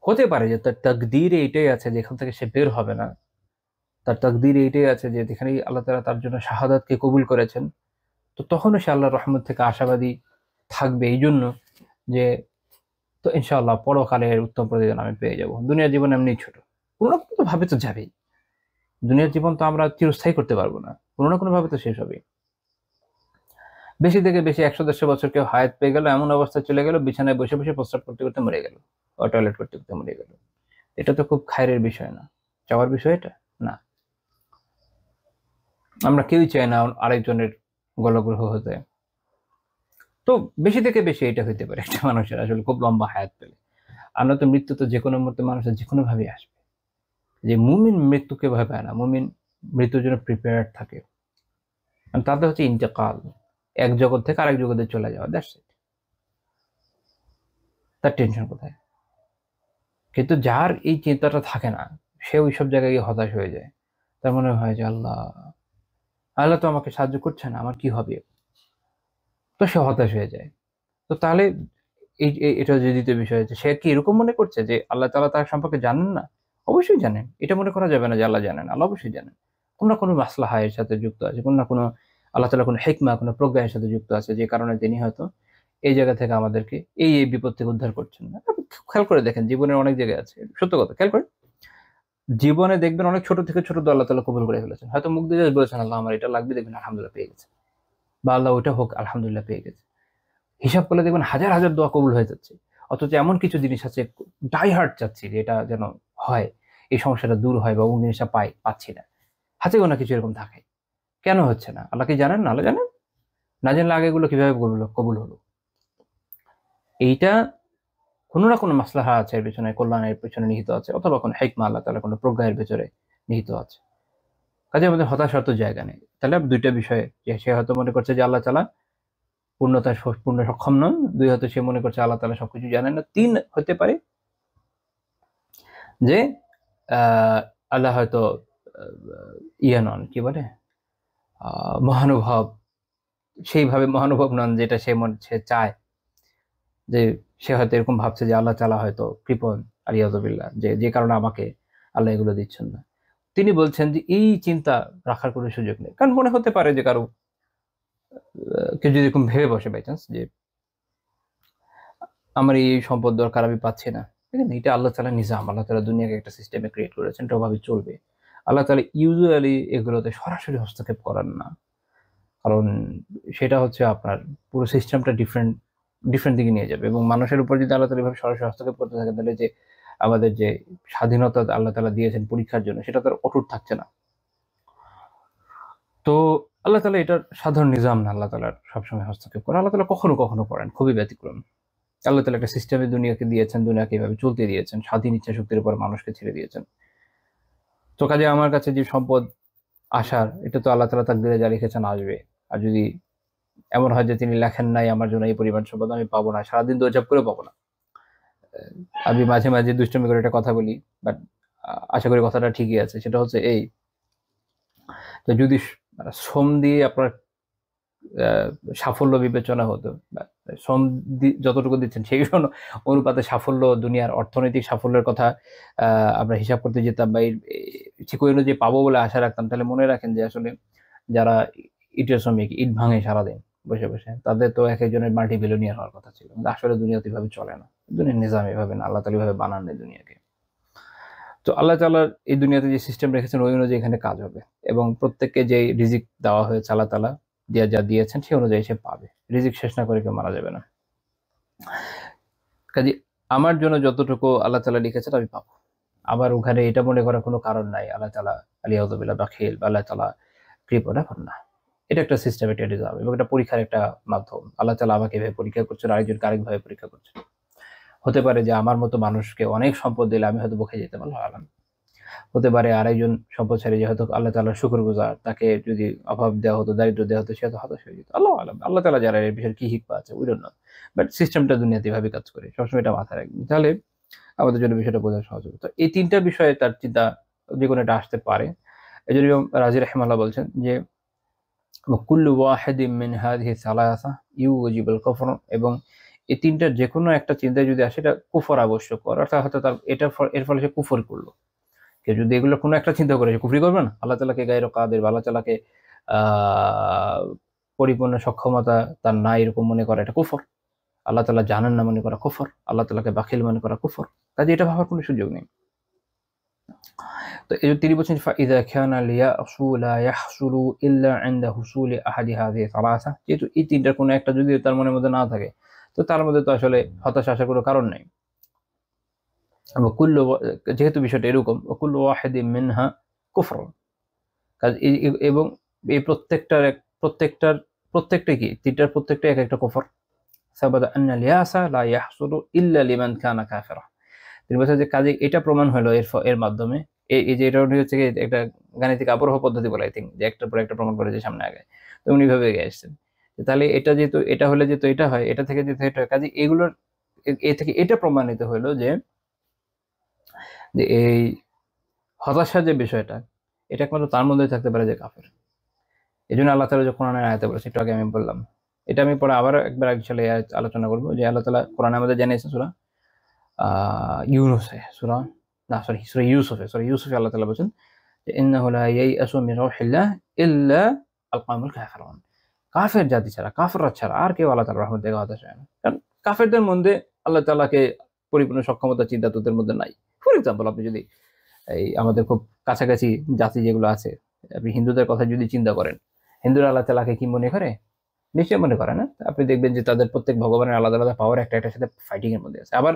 হতে পারে যে তার তাকদীরে এটাই আছে যে এখান থেকে সে বের হবে না, তার তাকদীরে এটাই আছে যে যেখানেই আল্লাহ তাআলা তার জন্য শাহাদাতকে কবুল করেছেন, তো তখনও সে আল্লাহর রহমত থেকে আশাবাদী থাকবে, এই জন্য যে তো ইনশাআল্লাহ পরকালের উত্তম প্রতিদান আমি পেয়ে যাব। দুনিয়ার জীবন এমনি ছোট, কোনো না কোনো ভাবে তো যাবেই। দুনিয়ার জীবন তো আমরা চিরস্থায়ী করতে পারবো না, কোনো না কোনো ভাবে তো শেষ হবে। বেশি থেকে বেশি 100-150 বছর কেউ হায়াত পেয়ে গেল, এমন অবস্থায় চলে গেল বিছানায় বসে বসে প্রস্রাব করতে করতে মরে গেল, বা টয়লেট করতে করতে মরে গেল। এটা তো খুব খায়ের বিষয় না, চাওয়ার বিষয় এটা না। আমরা কেউই চাই না আরেকজনের গলগ্রহ হতে। তো বেশি থেকে বেশি এটা হইতে পারে একটা মানুষের আসলে খুব লম্বা হায়াত পেলে। আর নয়তো মৃত্যু তো যে কোনো মুহূর্তে মানুষের যে কোনো ভাবে আসবে। যে মুমিন মৃত্যুকে ভয় পায় না, মুমিন মৃত্যুর জন্য প্রিপেয়ার্ড থাকে। আর তাদের হচ্ছে ইন্তেকাল, এক জগৎ থেকে আরেক জগতে চলে যাওয়া, দ্যাটস ইট। তার টেনশন কোথায়? কিন্তু যার এই চিন্তাটা থাকে না, সে ওইসব জায়গায় গিয়ে হতাশ হয়ে যায়। তার মনে হয় যে আল্লাহ, আল্লাহ তো আমাকে সাহায্য করছে না, আমার কি হবে? তো সে হতাশ হয়ে যায়। তো তাহলে এটা যে দ্বিতীয় বিষয় হচ্ছে, সে কি এরকম মনে করছে যে আল্লাহ তাআলা তার সম্পর্কে জানেন না? অবশ্যই জানেন। এটা মনে করা যাবে না যে আল্লাহ জানেন। আল্লাহ অবশ্যই জানেন। কোন না কোন মাসলাহা এর সাথে যুক্ত আছে। কোন না কোন আল্লাহ তাআলা কোন হিকমা, কোন প্রজ্ঞা এর সাথে যুক্ত আছে, যে কারণে তিনি হয়তো এই জায়গা থেকে আমাদেরকে এই বিপদ থেকে উদ্ধার করছেন না। আপনি খেয়াল করে দেখেন, জীবনের অনেক জায়গায় আছে। সত্য কথা। খেয়াল করেন। জীবনে দেখবেন অনেক ছোট থেকে ছোট দোয়া আল্লাহ তাআলা কবুল করে ফেলেছেন। হয়তো মুখ দিয়ে just বলেছেন, আল্লাহ আমার এটা লাগবে, দেখবেন আলহামদুলিল্লাহ পেয়ে গেছে। বা আল্লাহ ওটা হোক, আলহামদুলিল্লাহ পেয়ে গেছে। হিসাব করলে দেখবেন হাজার হাজার দোয়া কবুল হয়ে যাচ্ছে। অথচ এমন কিছু জিনিস আছে ডাই হার্ট চাচ্ছি যে এটা যেন হয়, এই সমস্যাটা দূর হয়, বা ওই জিনিসটা পাচ্ছি না। হাতে গোনা কিছু এরকম থাকে। কেন হচ্ছে না? আল্লাহ কি জানেন না? আল্লাহ জানেন। না জানলে আগে এগুলো কিভাবে কবুল হলো? এইটা কোনো না কোনো মাসলাহা আছে এর পেছনে, কল্যাণের পেছনে নিহিত আছে, অথবা কোনো হিকমা আল্লাহ তাআলা কোনো প্রজ্ঞার ভেতরে নিহিত আছে। কাজে আমাদের হতাশার তো জায়গা নেই। তাহলে দুইটা বিষয়ে, যে সে হয়তো মনে করছে যে আল্লাহ তাআলা পূর্ণ সক্ষম নন, দুই হয়তো সে মনে করছে আল্লাহ তাআলা সবকিছু জানেন না, তিন হতে পারে যে আল্লাহ হয়তো ইয়ে নন, কি বলে, মহানুভব, সেইভাবে মহানুভব নন যেটা সে চায়, যে সে হয়তো এরকম ভাবছে যে আল্লাহ তাআলা হয়তো কৃপণ আলিয়াযুবিল্লাহ, যে কারণে আমাকে আল্লাহ এগুলো দিচ্ছেন না। তিনি বলছেন যে এই চিন্তা রাখার কোনো সুযোগ নেই। কারণ মনে হতে পারে যে কারো কেউ যদি এরকম ভেবে বসে বাই চান্স যে আমার এই সম্পদ দরকার, আমি পাচ্ছি না, দেখেন এটা আল্লাহ তাআলা নিজাম, আল্লাহ তাআলা দুনিয়াকে একটা সিস্টেমে ক্রিয়েট করেছেন, এটা ওভাবে চলবে। আল্লাহ তাআলা ইউজুয়ালি এগুলোতে সরাসরি হস্তক্ষেপ করেন না, কারণ সেটা হচ্ছে আপনার পুরো সিস্টেমটা ডিফারেন্ট দিকে নিয়ে যাবে। এবং মানুষের উপর যদি আল্লাহ তাআলা এভাবে সরাসরি হস্তক্ষেপ করতে থাকেন, তাহলে যে আমাদের যে স্বাধীনতা আল্লাহ তাআলা দিয়েছেন পরীক্ষার জন্য, সেটা তো আর অটুট থাকছে না। তো আল্লাহ তাআলা এটার সাধারণ নিজাম না আল্লাহ তাআলার সবসময় হস্তক্ষেপ করা। আল্লাহ তাআলা কখনো কখনো করেন, খুবই ব্যতিক্রম। আল্লাহ তাআলা একটা সিস্টেমে দুনিয়াকে দিয়েছেন, দুনিয়াকে এভাবে চলতে দিয়েছেন, স্বাধীন ইচ্ছা শক্তির উপর মানুষকে ছেড়ে দিয়েছেন। তো কাজে আমার কাছে যে সম্পদ আসার, এটা তো আল্লাহ তাআলা তাকদীরে যা লিখেছেন আসবে। আর যদি এমন হয় যে তিনি লেখেন নাই আমার জন্য এই পরিমাণ সম্পদ আমি পাবো না, সারাদিন দৌড়ঝাঁপ করেও পাবো না। আমি মাঝে মাঝে দুষ্টুমি করে একটা কথা বলি, বাট আশা করি কথাটা ঠিকই আছে। সেটা হচ্ছে এই, তো যদি শ্রম দিয়ে আপনার সাফল্য বিবেচনা হতো, বা শ্রম যতটুকু দিচ্ছেন সেই অনুপাতে সাফল্য, দুনিয়ার অর্থনৈতিক সাফল্যের কথা আমরা হিসাব করতে যেতাম, বা ঠিক ওই অনুযায়ী পাবো বলে আশা রাখতাম, তাহলে মনে রাখেন যে আসলে যারা ইটের শ্রমিক, ইট ভাঙে সারাদিন বসে বসে, তাদের তো এক একজনের মাল্টি বিলিয়নিয়ার হওয়ার কথা ছিল। কিন্তু আসলে দুনিয়াতে এভাবে চলে না, দুনিয়ার নিজাম এভাবে না, আল্লাহ তাআলা এভাবে বানান নেই দুনিয়াকে। তো আল্লাহ তাআলার এই দুনিয়াতে যে সিস্টেম রেখেছেন ওই অনুযায়ী এখানে কাজ হবে, এবং প্রত্যেককে যে রিজিক দেওয়া হয়েছে আল্লাহ তাআলা যা দিয়েছেন সেই অনুযায়ী সে পাবে। রিজিক শেষ না করে কেউ মারা যাবে না। কাজে আমার জন্য যতটুকু আল্লাহ তাআলা লিখেছেন আমি পাবো। আবার ওখানে এটা মনে করার কোনো কারণ নাই আল্লাহ তাআলা আলিয়াযুবিল্লাহ বাখিল, বা আল্লাহ তাআলা কৃপণ, এখন না। এটা একটা সিস্টেম, এটা নিজাম, এবং এটা পরীক্ষার একটা মাধ্যম। আল্লাহ তাআলা আমাকে এভাবে পরীক্ষা করছেন, আরেকজনকে আরেকভাবে পরীক্ষা করছেন। হতে পারে যে আমার মতো মানুষকে অনেক সম্পদ দিলে আমি হয়তো বকে যেতে পারলাম, আল্লাহ আলাম। হতে পারে আরেকজন সম্পদশালী যে হয়তো আল্লাহ তাআলার শুকরগুজার, তাকে যদি অভাব দেওয়া হতো, দারিদ্র দেওয়া হতো, সে হয়তো হতাশ হয়ে যেত, আল্লাহ আলাম। আল্লাহ তাআলা যারা এর বিষয়ে কি হিকমা আছে উই ডোন্ট নো, বাট সিস্টেমটা দুনিয়াতে এভাবে কাজ করে, সবসময় এটা মাথায় রাখবেন, তাহলে আমাদের জন্য বিষয়টা বোঝা সহজ হবে। তো এই তিনটা বিষয়ে তার চিন্তা যে কোনো একটা আসতে পারে। এই জন্য ইমাম রাজি রাহিমাহুল্লাহ বলছেন যে কুল্লু ওয়াহিদিন মিন হাযিহি সালাসা ইউজিবুল কুফর, এবং এই তিনটার যে কোনো একটা চিন্তায় যদি আসে, এটা কুফর আবশ্যক করে, অর্থাৎ হয়তো তার এর ফলে সে কুফর করলো। কেউ যদি এগুলো কোনো একটা চিন্তা করে, সে কুফরি করবে না? আল্লাহ তাআলাকে গায়রু কাদের, বা আল্লাহ তাআলাকে পরিপূর্ণ সক্ষমতা তার নাই এরকম মনে করা, এটা কুফর। আল্লাহ তাআলা জানেন না মনে করা কুফর। আল্লাহ তাআলাকে বাখিল মনে করা কুফর। কাজে এটা ভাবার কোনো সুযোগ নেই। তো এই যে তিনি বলছেন ফাইদা খানা লিয়াসুলা ইয়াহসুলু ইল্লা ইনদা হুসুলি আহাদি হাযিহি সালাসা, যেহেতু এই তিনটার কোনো একটা যদি তার মনের মধ্যে না থাকে, তো তার মধ্যে তো আসলে হতাশা আসার কোনো কারণ নেই। যেহেতু বিষয়টা এরকম, কুল্লু ওয়াহিদিন মিনহা কুফর, এবং এই প্রত্যেকটা কি, তিনটার প্রত্যেকটা এক একটা কুফর। সাবাদা আন্না লিয়াসা লা ইয়াহসুলু ইল্লা লিমান কানা কাফিরা। তিনি বলছেন যে কাজে এটা প্রমাণ হলো এর মাধ্যমে, এই যে এটা হচ্ছে কি একটা গাণিতিক আবরহ পদ্ধতি বলে, আই থিঙ্ক, যে একটার পর একটা প্রমাণ করে যে সামনে আগে, তো উনি ভাবে এগিয়ে আসছেন। তাহলে এটা যেহেতু এটা হলে যেহেতু এটা হয়, এটা থেকে যেহেতু এটা হয়, কাজে এগুলোর এ থেকে এটা প্রমাণিত হলো যে এই হতাশার যে বিষয়টা, এটা একমাত্র তার মধ্যেই থাকতে পারে যে কাফের। এই জন্য আল্লাহ তাআলা যে কোরআনের আয়াতে বলেছে, একটু আগে আমি বললাম, এটা আমি পরে আবার একবার আসলে আলোচনা করবো, যে আল্লাহ তাআলা কোরআনে আমাদের জানিয়েছেন সূরা ইউনুসে, সূরা ইউসুফে আল্লাহ তাআলা বলেছেন যে ইন্নাহু লা ইয়াইআসু মিন রাউহিল্লাহ ইল্লা আল কওমুল কাফিরুন। কাফের জাতি ছাড়া, কাফেররা ছাড়া আর কেউ আল্লাহ তাআলার রহমত থেকে হতাশ হয় না। কারণ কাফেরদের মধ্যে আল্লাহ তাআলাকে পরিপূর্ণ সক্ষমতা চিন্তা তাদের মধ্যে নাই। ফর এক্সাম্পল, আপনি যদি এই আমাদের খুব কাছাকাছি জাতি যেগুলো আছে, আপনি হিন্দুদের কথা যদি চিন্তা করেন, হিন্দুরা আল্লাহ তাআলাকে কি মনে করে? নিশ্চয় মনে করে না। আপনি দেখবেন যে তাদের প্রত্যেক ভগবানের আলাদা আলাদা পাওয়ার একটার সাথে ফাইটিং এর মধ্যে আছে। আবার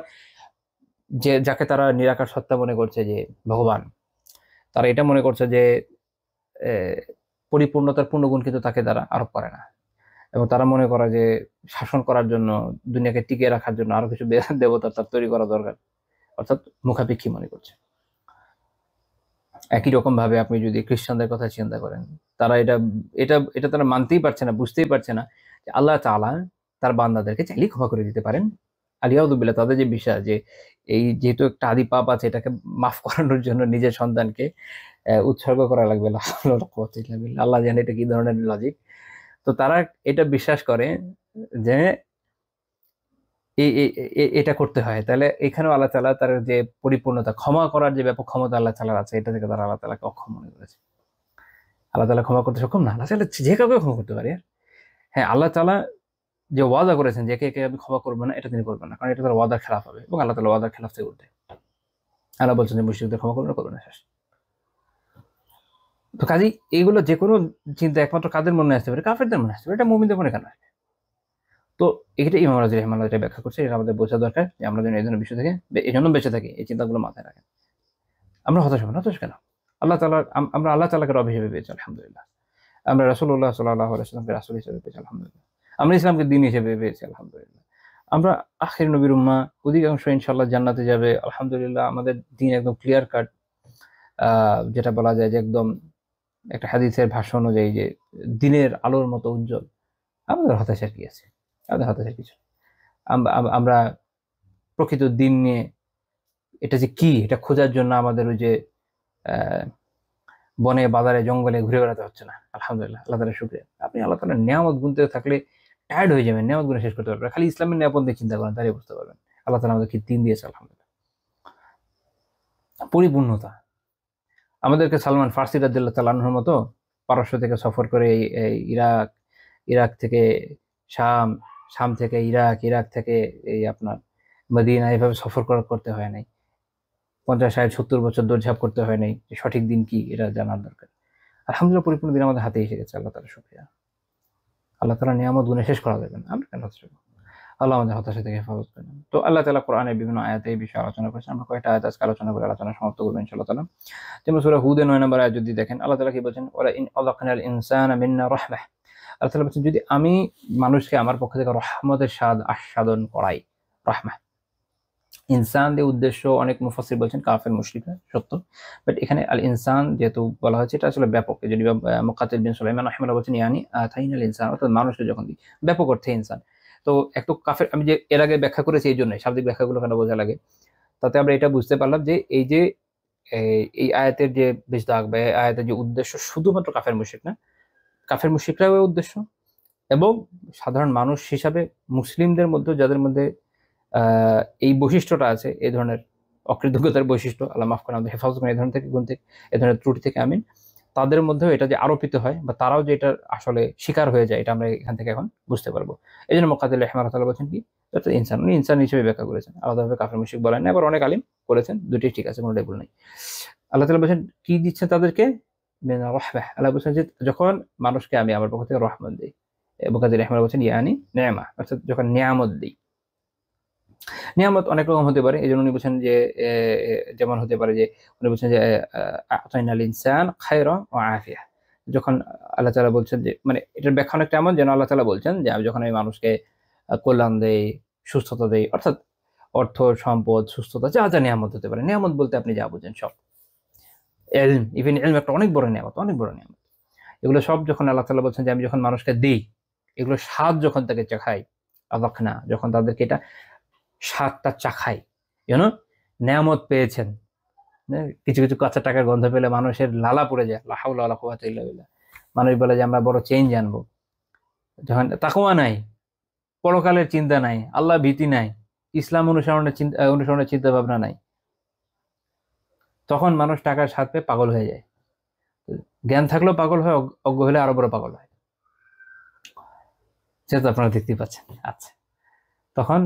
যাকে তারা নিরাকার সত্তা মনে করছে যে ভগবান, তারা এটা মনে করছে যে পরিপূর্ণতার পূর্ণগুণ কিন্তু তাকে দ্বারা আরোপ করে না। এবং তারা মনে করে যে শাসন করার জন্য, দুনিয়াকে টিকিয়ে রাখার জন্য আরো কিছু দেবতা তার তৈরি করা দরকার, অর্থাৎ মুখাপেক্ষী মনে করছে। একই রকম ভাবে আপনি যদি খ্রিস্টানদের কথা চিন্তা করেন, তারা এটা এটা এটা তারা মানতেই পারছে না, বুঝতেই পারছে না যে আল্লাহ তাআলা তার বান্দাদেরকে চাইলেই ক্ষমা করে দিতে পারেন। আলিয়াউযুবিল্লাহ, তাদের যে বিশ্বাস যে এই যেহেতু একটা আদি পাপ আছে, এটাকে মাফ করানোর জন্য নিজের সন্তানকে উৎসর্গ করা লাগবে। লা হাওলা ওয়ালা কুওয়াতা ইল্লা বিল্লাহ। আল্লাহ জানে এটা কি ধরনের লজিক। তো তারা এটা বিশ্বাস করে যে এটা করতে হয়। তাহলে এখানেও আল্লাহ তাআলা তার যে পরিপূর্ণতা, ক্ষমা করার যে ব্যাপক ক্ষমতা আল্লাহ তাআলার আছে, এটা থেকে তারা আল্লাহ তাআলাকে অক্ষম মনে করেছে। আল্লাহ তাআলা ক্ষমা করতে সক্ষম না? আল্লাহ তাআলা যে কাউকে ক্ষমা করতে পারে। হ্যাঁ, আল্লাহ তাআলা যে ওয়াদা করেছেন যে একে আমি ক্ষমা করবো না, এটা তিনি করবেন না, কারণ এটা তার ওয়াদার খেলাফ হবে, এবং আল্লাহ তাআলা ওয়াদার খেলাফ থেকে উঠে আল্লাহ বলছেন যে মুশরিকদের ক্ষমা করবেন না, শেষ। তো কাজেই এইগুলো যে কোনো চিন্তা একমাত্র কাদের মনে আসতে পারে? কাফেরদের মনে আসতে পারে। এটা মুমিনদের মনে কেন আসবে? তো এটা ইমাম রাজি রাহিমাহুল্লাহ এটা ব্যাখ্যা করছে। এটা আমাদের বোঝা দরকার যে আমরা যেন এই ধরনের বিষয় থেকে এই জন্য বেঁচে থাকি, এই চিন্তাগুলো মাথায় রাখেন। আমরা হতাশ হব না। হতাশ কেন? আল্লাহ তাআলা, আমরা আল্লাহ তাআলাকে রব হিসেবে পেয়েছি, আলহামদুলিল্লাহ। আমরা রাসূলুল্লাহ সাল্লাল্লাহু আলাইহি ওয়াসাল্লামকে রাসূল হিসেবে পেয়েছি, আলহামদুলিল্লাহ। আমরা ইসলামকে দ্বীন হিসেবে পেয়েছি, আলহামদুলিল্লাহ। আমরা আখির নবীর উম্মাহ, অধিকাংশ ইনশাআল্লাহ জান্নাতে যাবে, আলহামদুলিল্লাহ। আমাদের দ্বীন একদম ক্লিয়ার কাট, যেটা বলা যায় যে একদম একটা হাদিসের ভাষ্য অনুযায়ী যে দিনের আলোর মতো উজ্জ্বল। আমাদের হতাশার কি আছে? আমাদের হতাশার কিছু নেই। আমরা প্রকৃত দিন নিয়ে এটা যে কি, এটা খোঁজার জন্য আমাদের ওই যে আহ, বনে বাজারে জঙ্গলে ঘুরে বেড়াতে হচ্ছে না, আলহামদুলিল্লাহ। আল্লাহ তাআলার শুকরিয়া। আপনি আল্লাহ তাআলার নিয়ামত গুনতে থাকলে টায়ার্ড হয়ে যাবেন, নিয়ামত গুলো শেষ করতে পারবেন। খালি ইসলামের নিয়ামত নিয়ে চিন্তা করেন, তাহলে বুঝতে পারবেন আল্লাহ তাআলা আমাদেরকে দিন দিয়েছে, আলহামদুলিল্লাহ। পরিপূর্ণতা। আমাদেরকে সালমান ফার্সি রাদিয়াল্লাহু তাআলা আনহুর মতো পারস্য থেকে সফর করে এই ইরাক, ইরাক থেকে শাম, শাম থেকে ইরাক, ইরাক থেকে এই আপনার মদিনা, এভাবে সফর করতে হয় নাই। 50, 60, 70 বছর দৌড়ঝাঁপ করতে হয় নাই যে সঠিক দিন কি এটা জানার দরকার। আলহামদুলিল্লাহ, পরিপূর্ণ দিন আমাদের হাতে এসে গেছে, আল্লাহ তাআলার শুকরিয়া। আল্লাহ তাআলার নিয়ামত গুণে শেষ করা যাবে না। আমরা কেন হতাশ হব? আল্লাহ আমাদের হতাশা থেকে হেফাজত করেন। তো আল্লাহ তাআলা কোরআনের বিভিন্ন আয়াতে এই বিষয়ে আলোচনা করেছেন। আমরা কয়েকটা আয়াত আজকে আলোচনা করে আলোচনা সমাপ্ত করবো ইনশাআল্লাহ তাআলা। যেমন সূরা হুদে 9 নম্বর আয়াত যদি দেখেন, আল্লাহ তাআলা কি বলছেন? ওয়ালা ইন আযাকনাল ইনসানা মিন্না রাহমাহ। আল্লাহ তাআলা বলছেন, যদি আমি মানুষকে আমার পক্ষ থেকে রহমতের স্বাদ আস্বাদন করাই। রাহমাহ, ইনসান দিয়ে উদ্দেশ্য অনেক মুফাসসির বলছেন কাফের মুশরিকরা, সত্য। বাট এখানে আল ইনসান যেহেতু বলা হয়েছে, এটা আসলে ব্যাপক। যদি মুকাত্তিল বিন সুলাইমান রাহিমাহুল্লাহ বলছেন ইয়ানি আতাইনাল ইনসান, অর্থাৎ মানুষকে যখন দিই, ব্যাপক অর্থে ইনসান। তো একটু কাফের, আমি যে এর আগে ব্যাখ্যা করেছি এই জন্য, শাব্দিক ব্যাখ্যাগুলো কেন বোঝা লাগে, তাতে আমরা এটা বুঝতে পারলাম যে এই যে এই আয়াতের যে বিজদাক বা আয়াতের যে উদ্দেশ্য, শুধুমাত্র কাফের মুশরিক না, কাফের মুশরিকরাও উদ্দেশ্য, এবং সাধারণ মানুষ হিসাবে মুসলিমদের মধ্যে যাদের মধ্যে এই বৈশিষ্ট্যটা আছে, এই ধরনের অকৃতজ্ঞতার বৈশিষ্ট্য, আল্লাহ মাফ করেন, আমাদের হেফাজত করেন এই ধরনের থেকে, গুণ থেকে, এই ধরনের ত্রুটি থেকে, আমিন। তাদের মধ্যেও এটা যে আরোপিত হয় বা তারাও যে এটা আসলে শিকার হয়ে যায়, এটা আমরা এখান থেকে এখন বুঝতে পারবো। এই জন্য মুকাত্তিল রাহিমাহুল্লাহ বলছেন কি, অর্থাৎ ইনসান, উনি ইনসান হিসেবে ব্যাখ্যা করেছেন, আলাদাভাবে কাফের মুশরিক বলেন না। আবার অনেক আলিম করেছেন, দুটোই ঠিক আছে, কোনোটাই ভুল নেই। আল্লাহ তাআলা বলছেন কি দিচ্ছেন তাদেরকে? মিনার রাহমাহ। আল্লাহ বলছেন যে যখন মানুষকে আমি আমার পক্ষ থেকে রহমত দিই। মুকাত্তিল রাহিমাহুল্লাহ বলছেন ইয়ানি নি'মা, অর্থাৎ যখন নিয়ামত দিই। নিয়ামত অনেক রকম হতে পারে। এই জন্য উনি বলছেন যে যেমন হতে পারে যে উনি বলছেন যে আতাইনাল ইনসান খায়রা ওয়া আফিয়া। যখন আল্লাহ তাআলা বলছেন যে, মানে এটার ব্যাখ্যা অনেকটা এমন যেন আল্লাহ তাআলা বলছেন যে আমি যখন মানুষকে কল্যাণ দেই, সুস্থতা দেই, অর্থাৎ অর্থ, সম্পদ, সুস্থতা, যা যা নিয়ামত হতে পারে। নিয়ামত বলতে আপনি যা বুঝেন সব। ইলম, ইভেন ইলম একটা অনেক বড় নিয়ামত, অনেক বড় নিয়ামত। এগুলো সব যখন আল্লাহ তাআলা বলছেন যে আমি যখন মানুষকে দিই, এগুলো স্বাদ যখন তাকে চাখাই, আযাকনা, যখন তাদেরকে এটা স্বাদটা চাখাই, নেয়ামত পেয়েছেন। কিছু কিছু কাঁচা টাকার গন্ধ পেলে মানুষের লালা পড়ে যায়, লা হাওলা ওয়ালা কুওয়াতা ইল্লা বিল্লাহ। মানুষ বলে যে আমরা বড় চেঞ্জ আনবো। যখন তাকওয়া নাই, পরকালের চিন্তা নাই, আল্লাহ ভীতি নাই, ইসলাম অনুসরণের চিন্তা ভাবনা নাই, তখন মানুষ টাকার স্বাদ পেয়ে পাগল হয়ে যায়। জ্ঞান থাকলেও পাগল হয়, অজ্ঞ হলে আরো বড় পাগল হয়, সেটা তো আপনারা দেখতেই পাচ্ছেন। আচ্ছা, তখন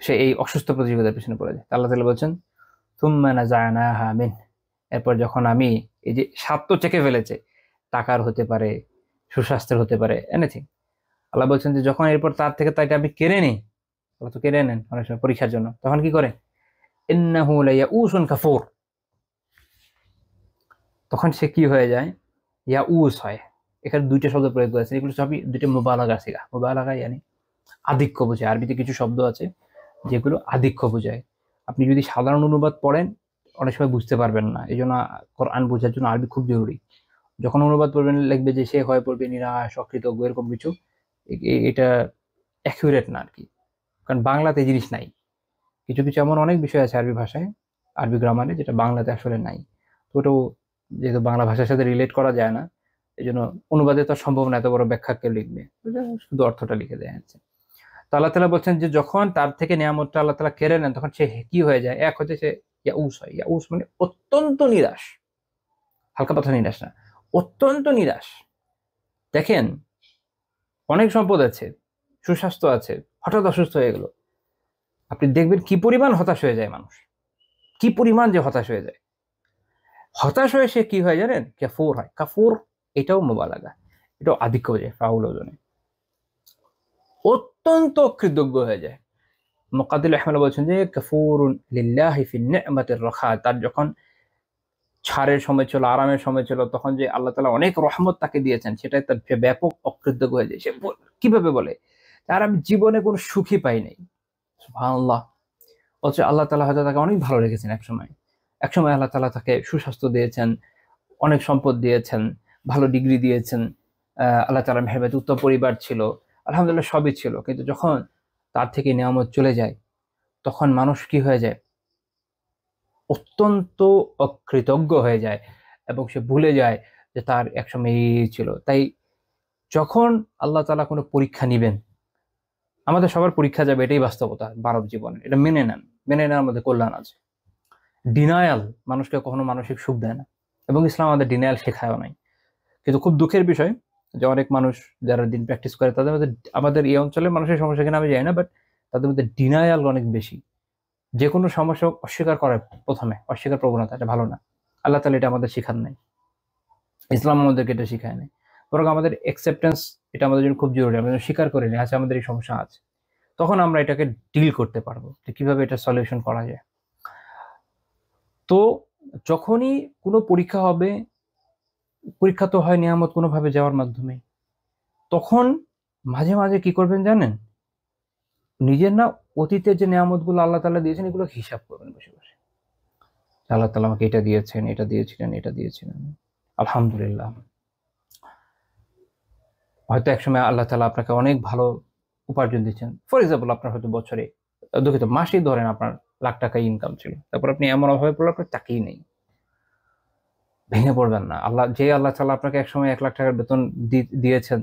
সে এই অসুস্থ প্রতিযোগিতার পিছনে পড়ে যায়। আল্লাহ তাআলা বলছেন সুম্মা নাযা'নাহা মিন, এরপর যখন আমি এই যে স্বাদ তো চেখে ফেলেছে, টাকার হতে পারে, সুস্বাস্থ্যের হতে পারে, এনিথিং, আল্লাহ বলছেন যে যখন এরপর তার থেকে তাকে আমি কেড়ে নিই, আল্লাহ তো কেড়ে নেন অনেক সময় পরীক্ষার জন্য, তখন কি করে? ইন্নাহু লায়াউসুন কাফুর, তখন সে কি হয়ে যায়? ইয়াউস হয়, এখানে দুইটা শব্দ প্রয়োগ করেছেন, এগুলো সবই দুইটা মুবালাগা সিগা। মুবালাগা মানে আধিক্য বোঝায়। আরবিতে কিছু শব্দ আছে যেগুলো আধিক্য বোঝায়। আপনি যদি সাধারণ অনুবাদ পড়েন অনেক সময় বুঝতে পারবেন না, এই জন্য কোরআন বোঝার জন্য আরবি খুব জরুরি। যখন অনুবাদ পড়বেন লিখবে যে সে হয়ে পড়বে নিরাশ, অকৃতজ্ঞ, এরকম কিছু, এটা অ্যাকুরেট না আর কি। কারণ বাংলাতে এই জিনিস নাই। কিছু কিছু এমন অনেক বিষয় আছে আরবি ভাষায়, আরবি গ্রামারে, যেটা বাংলাতে আসলে নাই। তো ওটাও যেহেতু বাংলা ভাষার সাথে রিলেট করা যায় না, এই জন্য অনুবাদে তো সম্ভব না এত বড় ব্যাখ্যা কেউ লিখবে, শুধু অর্থটা লিখে দেয় আছে। তো আল্লাহ তালা বলছেন যে যখন তার থেকে নিয়ামতটা আল্লাহ তালা কেড়ে নেন তখন সে কি হয়ে যায়? এক হচ্ছে সে ইয়াউস হয়। ইয়াউস মানে অত্যন্ত নিরাশ, হালকা পাতলা নিরাশ না, অত্যন্ত নিরাশ। দেখেন, অনেক সম্পদ আছে, সুস্বাস্থ্য আছে, হঠাৎ অসুস্থ হয়ে গেল, আপনি দেখবেন কি পরিমাণ হতাশ হয়ে যায় মানুষ, কি পরিমাণ যে হতাশ হয়ে যায়। হতাশ হয়ে সে কি হয় জানেন? কাফুর হয়। কাফুর এটাও মুবালাগা, এটাও আধিক্য বোঝায়, ফাউল ওজনে, অত্যন্ত কৃতজ্ঞ হয়ে যায়। মুকাদ্দিল আহমদ বলছেন যে কাফুরুন লিল্লাহি ফি নি'মাতির রাখা, তার যখন ছাড়ের সময় ছিল, আরামের সময় ছিল, তখন যে আল্লাহ তাআলা অনেক রহমত তাকে দিয়েছেন, সেটাই তার ব্যাপক অকৃতজ্ঞ হয়ে যায়। সে কিভাবে বলে, তার আমি জীবনে কোনো সুখই পাই নাই। সুবহানাল্লাহ। অথচ আল্লাহ তাআলা হয়তো তাকে অনেক ভালো রেখেছেন। একসময় আল্লাহ তাআলা তাকে সুস্বাস্থ্য দিয়েছেন, অনেক সম্পদ দিয়েছেন, ভালো ডিগ্রি দিয়েছেন, আল্লাহ তাআলার মেহেরবানিতে উত্তম পরিবার ছিল, আলহামদুলিল্লাহ সবই ছিল। কিন্তু যখন তার থেকে নিয়ামত চলে যায় তখন মানুষ কি হয়ে যায়? অত্যন্ত অকৃতজ্ঞ হয়ে যায় এবং সে ভুলে যায় যে তার একসময় এই ছিল। তাই যখন আল্লাহ তাআলা কোনো পরীক্ষা নিবেন, আমাদের সবার পরীক্ষা যাবে, এটাই বাস্তবতা মানব জীবনে, এটা মেনে নেন। মেনে নেওয়ার মধ্যে কল্যাণ আছে। ডিনায়াল মানুষকে কখনো মানসিক সুখ দেয় না, এবং ইসলাম আমাদের ডিনায়াল শেখায়ও নাই। কিন্তু খুব দুঃখের বিষয় যে অনেক মানুষ যারা দিন প্র্যাকটিস করে তাদের মধ্যে, আমাদের এই অঞ্চলের মানুষের সমস্যা কিনা আমি জানি না, বাট তাদের মধ্যে ডিনায়াল অনেক বেশি। যে কোনো সমস্যা অস্বীকার করে, প্রথমে অস্বীকার প্রবণতা, এটা ভালো না। আল্লাহ তাআলা এটা আমাদের শিখান নাই, ইসলাম আমাদেরকে এটা শিখায় নাই। বরং আমাদের অ্যাকসেপ্টেন্স, এটা আমাদের জন্য খুব জরুরি। আমরা স্বীকার করে নিই আচ্ছা আমাদের এই সমস্যা আছে, তখন আমরা এটাকে ডিল করতে পারবো যে কিভাবে এটা সলিউশন করা যায়। তো যখনই কোনো পরীক্ষা হবে, পরীক্ষা তো হয় নিয়ামত কোনোভাবে যাওয়ার মাধ্যমে, তখন মাঝে মাঝে কি করবেন জানেন? নিজের না অতীতের যে নিয়ামতগুলো আল্লাহ তাআলা দিয়েছেন এগুলো হিসাব করবেন বসে বসে। আল্লাহ তাআলা আমাকে এটা দিয়েছেন, এটা দিয়েছিলেন, এটা দিয়েছিলেন, আলহামদুলিল্লাহ। হয়তো একসময় আল্লাহ তাআলা আপনাকে অনেক ভালো উপার্জন দিচ্ছেন। ফর এক্সাম্পল, আপনার হয়তো বছরে, দুঃখিত, মাসেই ধরেন আপনার লাখ টাকা ইনকাম ছিল, তারপর আপনি এমন অভাবে পড়লে আপনার চাকরি নেই। ভেঙে পড়বেন না। আল্লাহ তাআলা আপনাকে একসময় 1 লাখ টাকার বেতন দিয়েছেন,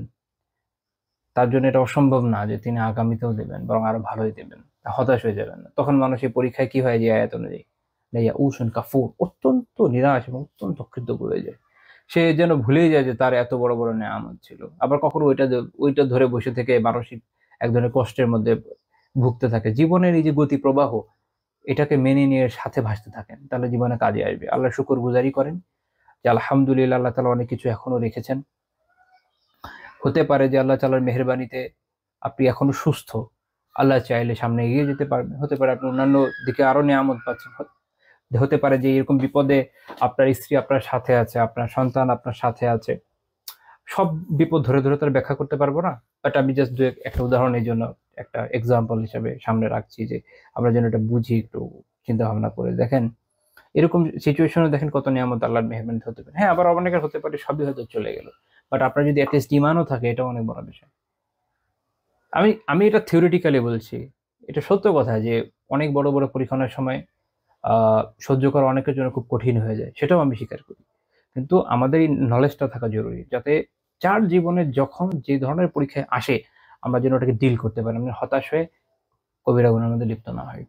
তার জন্য এটা অসম্ভব না যে তিনি আগামীতেও দেবেন, বরং আরো ভালোই দেবেন। হতাশ হয়ে যাবেন না। তখন মানুষ এই পরীক্ষায় কি হয় যে আয়াত অনুযায়ী উসুন কাফুর, অত্যন্ত নিরাশ এবং অত্যন্ত কৃতজ্ঞ হয়ে যায়। সে যেন ভুলেই যায় যে তার এত বড় বড় নেয়ামত ছিল। আবার কখনো ওইটা ধরে বসে থেকে মানসিক এক ধরনের কষ্টের মধ্যে ভুগতে থাকে। জীবনের এই যে গতি প্রবাহ, এটাকে মেনে নিয়ে সাথে ভাসতে থাকেন, তাহলে জীবনে কাজে আসবে। আল্লাহ শুকর গুজারি করেন যে আলহামদুলিল্লাহ আল্লাহ তাআলা অনেক কিছু এখনো রেখেছেন। হতে পারে যে আল্লাহ তাআলার মেহেরবানিতে আপনি এখনো সুস্থ, আল্লাহ চাইলে সামনে এগিয়ে যেতে পারবেন। হতে পারে আপনি অন্যান্য দিকে আরো নিয়ামত পাচ্ছেন। হতে পারে যে এরকম বিপদে আপনার স্ত্রী আপনার সাথে আছে, আপনার সন্তান আপনার সাথে আছে। সব বিপদ ধরে ধরে তার ব্যাখ্যা করতে পারবো না, বাট আমি জাস্ট একটা উদাহরণের জন্য, একটা এক্সাম্পল হিসেবে সামনে রাখছি, যে আমরা যেন এটা বুঝি, একটু চিন্তা ভাবনা করে দেখেন। এরকম সিচুয়েশনে দেখেন কত নিয়ামত আল্লাহর মেহেরবানিতে হতে পারে। হ্যাঁ, আবার অনেকের হতে পারে সবই হয়তো চলে গেল, বাট আপনার যদি অ্যাটলিস্ট ইমানও থাকে, এটা অনেক বড় বিষয়। আমি এটা থিওরিটিক্যালি বলছি, এটা সত্য কথা যে অনেক বড় বড় পরীক্ষার সময় সহ্য করা অনেকের জন্য খুব কঠিন হয়ে যায়, সেটাও আমি স্বীকার করি। কিন্তু আমাদের এই নলেজটা থাকা জরুরি, যাতে যার জীবনে যখন যে ধরনের পরীক্ষায় আসে আমরা যেন ওটাকে ডিল করতে পারি, আমরা হতাশ হয়ে কবিরা গুনার মধ্যে লিপ্ত না হয়।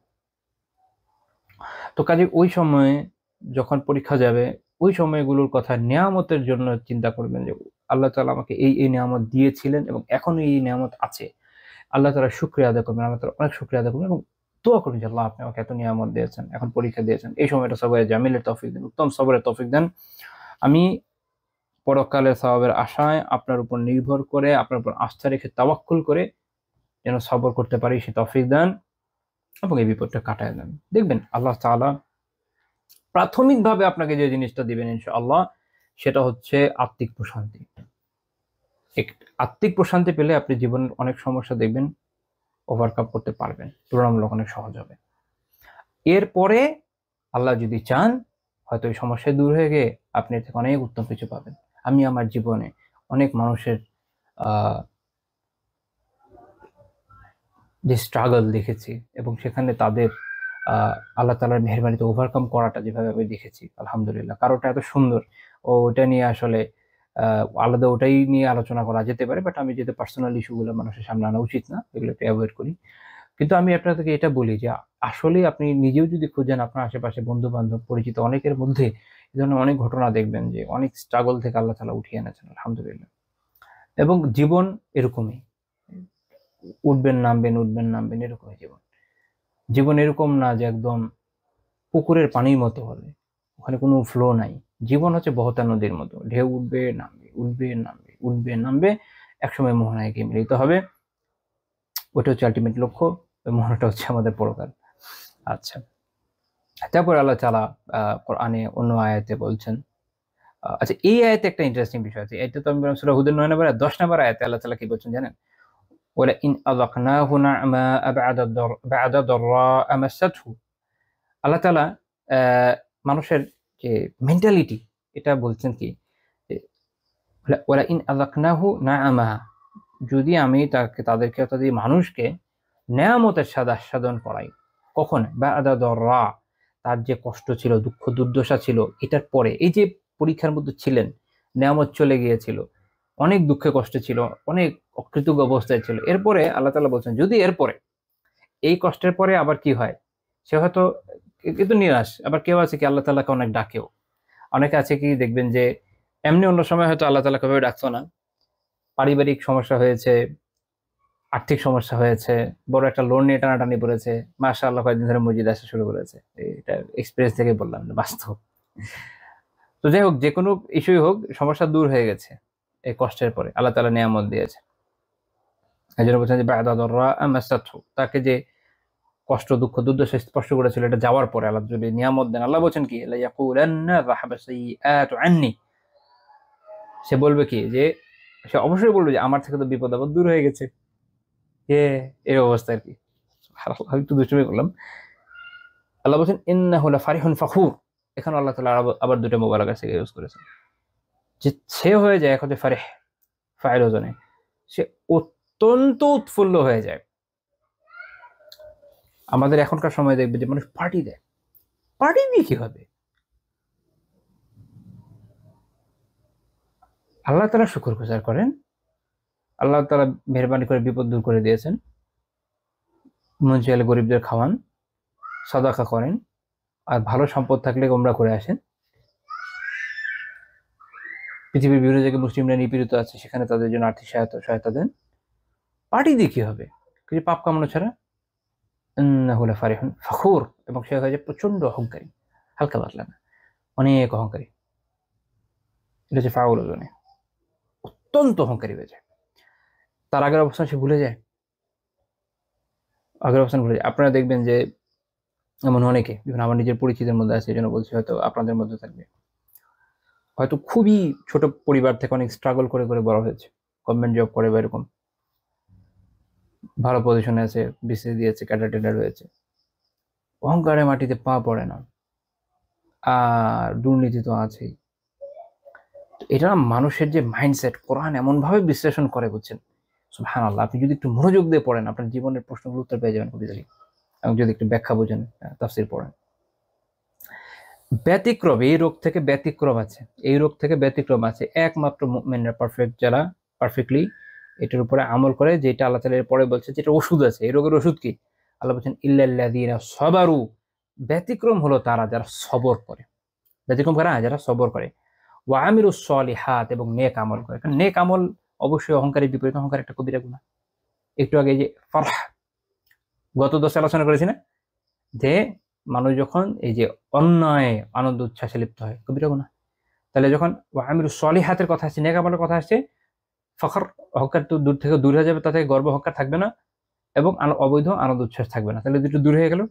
তো কাজে ওই সময়ে যখন পরীক্ষা যাবে, ওই সময়গুলোর কথা, নিয়ামতের জন্য চিন্তা করবেন যে আল্লাহ তাআলা আমাকে এই এই নিয়ামত দিয়েছিলেন এবং এখনো এই নিয়ামত আছে। আল্লাহ তাআলার শুকরিয়া আদায় করবেন, আল্লাহ তাআলার অনেক শুকরিয়া আদায় করবেন এবং দোয়া করবেন যে আল্লাহ আপনি আমাকে এত নিয়ামত দিয়েছেন, এখন পরীক্ষা দিয়েছেন, এই সময়টা সবরে জামিলের তৌফিক দেন, উত্তম সবরের তৌফিক দেন। আমি পরকালের সওয়াবের আশায় আপনার উপর নির্ভর করে, আপনার উপর আস্থা রেখে তাওয়াক্কুল করে যেন সবর করতে পারি, সে তৌফিক দেন এবং এই বিপদটা কাটায় দেন। দেখবেন আল্লাহ তাআলা প্রাথমিকভাবে আপনাকে যে জিনিসটা দিবেন ইনশাআল্লাহ, সেটা হচ্ছে আত্মিক প্রশান্তি। এক আত্মিক প্রশান্তি পেলে আপনি জীবনের অনেক সমস্যা দেখবেন ওভারকাম করতে পারবেন, তুলনামূলক অনেক সহজ হবে। এরপরে আল্লাহ যদি চান হয়তো এই সমস্যা দূর হয়ে গিয়ে আপনি এর থেকে অনেক উত্তম কিছু পাবেন। আমি আমার জীবনে অনেক মানুষের যে স্ট্রাগল দেখেছি এবং সেখানে তাদের আল্লাহ তাআলার মেহেরবানিতে ওভারকাম করাটা যেভাবে আমি দেখেছি, আলহামদুলিল্লাহ। কারোটা এত সুন্দর, ওটা নিয়ে আসলে আলাদা ওটাই নিয়ে আলোচনা করা যেতে পারে, বাট আমি যেহেতু পার্সোনাল ইস্যুগুলো মানুষের সামনে আনা উচিত না, এগুলোকে অ্যাভয়েড করি। কিন্তু আমি আপনাদেরকে এটা বলি যে আসলে আপনি নিজেও যদি খুঁজেন আপনার আশেপাশে বন্ধু বান্ধব পরিচিত অনেকের মধ্যে এই ধরনের অনেক ঘটনা দেখবেন যে অনেক স্ট্রাগল থেকে আল্লাহ তাআলা উঠিয়ে এনেছেন, আলহামদুলিল্লাহ। এবং জীবন এরকমই, উঠবেন নামবেন উঠবেন নামবেন, এরকমই জীবন। জীবন এরকম না যে একদম পুকুরের পানির মতো হবে, ওখানে কোনো ফ্লো নাই। জীবন হচ্ছে বহতা নদীর মতো, ঢেউ উঠবে নামবে উঠবে নামবে উঠবে নামবে, একসময় মোহনায় গিয়ে মিলিত হবে। ওটা হচ্ছে আলটিমেট লক্ষ্য, মোহনাটা হচ্ছে আমাদের পরকাল। আচ্ছা, তারপরে আল্লাহ তাআলা কোরআনে অন্য আয়াতে বলছেন, আচ্ছা এই আয়াতে একটা ইন্টারেস্টিং বিষয় আছে। এটা তো আমি বললাম সূরা হুদের 9 নম্বর আর 10 নম্বর আয়াতে আল্লাহ তাআলা কি বলছেন জানেন? ওয়ালা ইন আযাকনাহু না'মা বা'দা দাররা মাসাতহু। আল্লাহ তাআলা মানুষের যে মেন্টালিটি, এটা বলছেন কি, ওয়ালা ইন আযাকনাহু না'মা, যদি আমি তাদেরকে অর্থাৎ এই মানুষকে নেয়ামতের স্বাদ আস্বাদন করাই, কখন? বা'দা দাররা, তার যে কষ্ট ছিল, দুঃখ দুর্দশা ছিল, এটার পরে এই যে পরীক্ষার মধ্যে ছিলেন, নেয়ামত চলে গিয়েছিল, অনেক দুঃখে কষ্ট ছিল, অনেক অকৃতজ্ঞ অবস্থায় ছিল, এরপরে আল্লাহ তাআলা বলছেন যদি এরপরে এই কষ্টের পরে আবার কি হয়, সে হয়তো কিন্তু নিরাশ। আবার কেউ আছে কি আল্লাহ তাআলাকে অনেক ডাকেও, অনেকে আছে কি দেখবেন যে এমনি অন্য সময় হয়তো আল্লাহ তাআলা কবে ডাকতো না, পারিবারিক সমস্যা হয়েছে, আর্থিক সমস্যা হয়েছে, বড় একটা লোন নিয়ে টানাটানি পড়েছে, মাশাআল্লাহ কয়েকদিন ধরে মসজিদে আসা শুরু করেছে। এটা এক্সপেরিয়েন্স থেকে বললাম, বাস্তব। তো যাই হোক, যে কোনো ইস্যুই হোক, সমস্যা দূর হয়ে গেছে এই কষ্টের পরে, আল্লাহ তাআলা নিয়ামত দিয়েছে। এই জন্য বলছেন যে বা'দা দাররা মাসাতহু, তাকে যে কষ্ট দুঃখ দুর্দশা স্পর্শ করেছিল, এটা যাওয়ার পরে আল্লাহ যদি নিয়ামত দেন, আল্লাহ বলছেন কি, লা ইয়াকুলান্না যাহাবা সাইয়্যাতু আন্নি, সে বলবে কি যে, সে অবশ্যই বলবে যে আমার থেকে তো বিপদ আপদ দূর হয়ে গেছে। এই অবস্থা আর কি। আমি একটু দুষ্টুমি করলাম। আল্লাহ বলছেন ইন্নাহু লাফারিহুন ফাখুর, এখানে আল্লাহ তাআলা আবার দুটো মোবারক আছে ইউজ করেছেন, যে সে হয়ে যায়, এখন যে ফারিহ ফাইল ওজনে, সে অত্যন্ত উৎফুল্ল হয়ে যায়। আমাদের এখনকার সময় দেখবে যে মানুষ পার্টি দেয়, পার্টি দিয়ে কি হবে? আল্লাহ তাআলা শুকর গুজার করেন, আল্লাহ তাআলা মেহেরবানি করে বিপদ দূর করে দিয়েছেন, মন চাইলে গরিবদের খাওয়ান, সাদাকা করেন, আর ভালো সম্পদ থাকলে উমরা করে আসেন। পৃথিবীর বিভিন্ন জায়গায় মুসলিমরা নিপীড়িত আছে, সেখানে তাদের জন্য আর্থিক সহায়তা দেন। পার্টি দিয়ে কি হবে? কিছু পাপ কামানো ছাড়া। ইন্নাহু লাফারিহুন ফাখুর, এবং সে হয়ে যায় প্রচন্ড অহংকারী, হালকা পাতলা না, অনেক অহংকারী। এটা হচ্ছে ফাউল ওজনে, অত্যন্ত অহংকারী হয়ে যায়। তার আগের অবস্থান সে ভুলে যায়, আগের অবস্থান ভুলে যায়। আপনারা দেখবেন যে এমন অনেকে, বিভিন্ন আমার নিজের পরিচিতের মধ্যে আছে, এই জন্য বলছি, হয়তো আপনাদের মধ্যে থাকবে, হয়তো খুবই ছোট পরিবার থেকে অনেক স্ট্রাগল করে করে বড় হয়েছে, গভর্নমেন্ট জব করে বা এরকম ভালো পজিশনে আছে, বিসিএস দিয়েছে, ক্যাডার টেডার হয়েছে, অহংকারে মাটিতে পা পড়ে না, আর দুর্নীতি তো আছেই। এটা মানুষের যে মাইন্ডসেট, কোরআন এমন ভাবে বিশ্লেষণ করে, বুঝছেন, সুবহানাল্লাহ। আপনি যদি একটু মনোযোগ দিয়ে পড়েন, আপনার জীবনের প্রশ্নগুলো উত্তর পেয়ে যাবেন খুব ইজিলি, এবং যদি একটু ব্যাখ্যা বোঝেন, তাফসীর পড়েন। ব্যতিক্রম, এই রোগ থেকে ব্যতিক্রম আছে, এই রোগ থেকে ব্যতিক্রম আছে একমাত্র মুমিনরা, পারফেক্ট যারা পারফেক্টলি এটার উপরে আমল করে, যেটা আল্লাহ তাআলা এর পরে বলছে যেটা ওষুধ আছে। এই রোগের ওষুধ কি? আল্লাহ বলছেন ইল্লাল্লাযীনা সাবারু, ব্যতিক্রম হলো তারা যারা সবর করে। ব্যতিক্রম কারা? যারা সবর করে। ওয়া আমিলুস সলিহাত, এবং নেক আমল করে। কারণ নেক আমল অবশ্যই অহংকারের বিপরীত, অহংকার একটা কবিরা গুনাহ। একটু আগে যে ফারহ, গত দশে আলোচনা করেছি না, যে মানুষ যখন এই যে অন্যায় আনন্দ উচ্ছ্বাসে লিপ্ত হয়, কবিরা গুনাহ। তাহলে যখন ওয়া আমিলুস সলিহাতের কথা আসছে, নেক আমলের কথা আসছে, ফখর, অহংকার তো দূর থেকে দূর হয়ে যাবে, তাতে গর্ব অহংকার থাকবে না, এবং অবৈধ আনন্দ উচ্ছ্বাস থাকবে না। তাহলে দুটো দূর হয়ে গেল।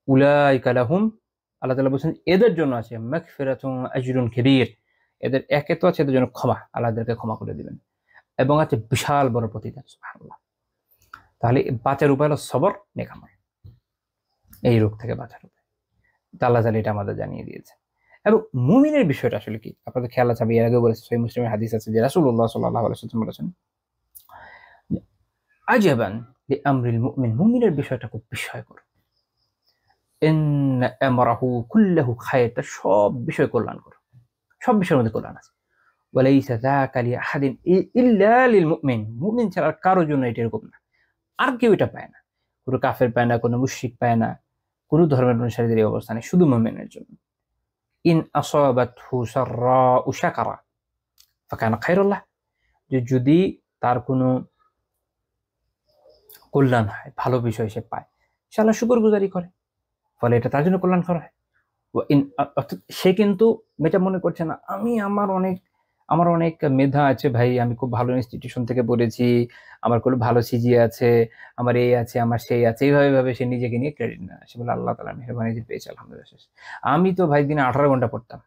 উলাইকা লাহুম, আল্লাহ তাআলা বলছেন এদের জন্য আছে মাগফিরাতুন আজরুন কাবীর, এদের একে তো আছে এদের জন্য ক্ষমা, আল্লাহ এদেরকে ক্ষমা করে দিবেন। এবং আছে বিশাল বড় প্রতিদান। সুবহানাল্লাহ। তাহলে বাঁচার উপায় হলো সবর, নেক আমল। এই রোগ থেকে বাঁচার উপায় আল্লাহ তাআলা এটা আমাদের জানিয়ে দিয়েছে। এবং মুমিনের বিষয়টা আসলে কি আপনাদের খেয়াল আছে, আমি এর আগে বলেছি, সহিহ মুসলিমের হাদিস আছে যে রাসূলুল্লাহ সাল্লাল্লাহু আলাইহি ওয়াসাল্লাম বলেছেন, আজাবান লিআমরিল মুমিন, মুমিনের বিষয়টা খুব বিস্ময়কর। ইন্না আমরাহু কুল্লাহু খায়র, তার সব বিষয় কল্যাণকর, সব বিষয়ের মধ্যে কল্যাণ আছে। ওয়ালাইসা যাকা লিআহাদিন ইল্লা লিল মুমিন, মুমিন ছাড়া কারোর জন্য এটা এরকম না, আর কেউ এটা পায় না। কোনো কাফের পায় না, কোনো মুশরিক পায় না, কোনো ধর্মের অনুসারীদের এই অবস্থা নেই, শুধু মুমিনের জন্য। ইন আসাবাতহু সাররাউ শাকারা ফাকানা খায়রুল লাহ, যে যদি তার কোনো কল্যাণ হয়, ভালো বিষয় সে পায়, সে আল্লাহর শুকরগুজারি করে, ফলে এটা তার জন্য কল্যাণকর হয়। অর্থাৎ সে কিন্তু এটা মনে করছে না আমি আমার অনেক মেধা আছে ভাই, আমি খুব ভালো ইনস্টিটিউশন থেকে পড়েছি, আমার খুব ভালো সিজিএ আছে, আমার এই আছে, আমার সেই আছে, এইভাবে ভাবে সে নিজেকে নিয়ে ক্রেডিট না, সে বলে আল্লাহ তাআলার মেহেরবানিতে পেয়েছে আলহামদুলিল্লাহ। আমি তো ভাই দিনে 18 ঘন্টা পড়তাম,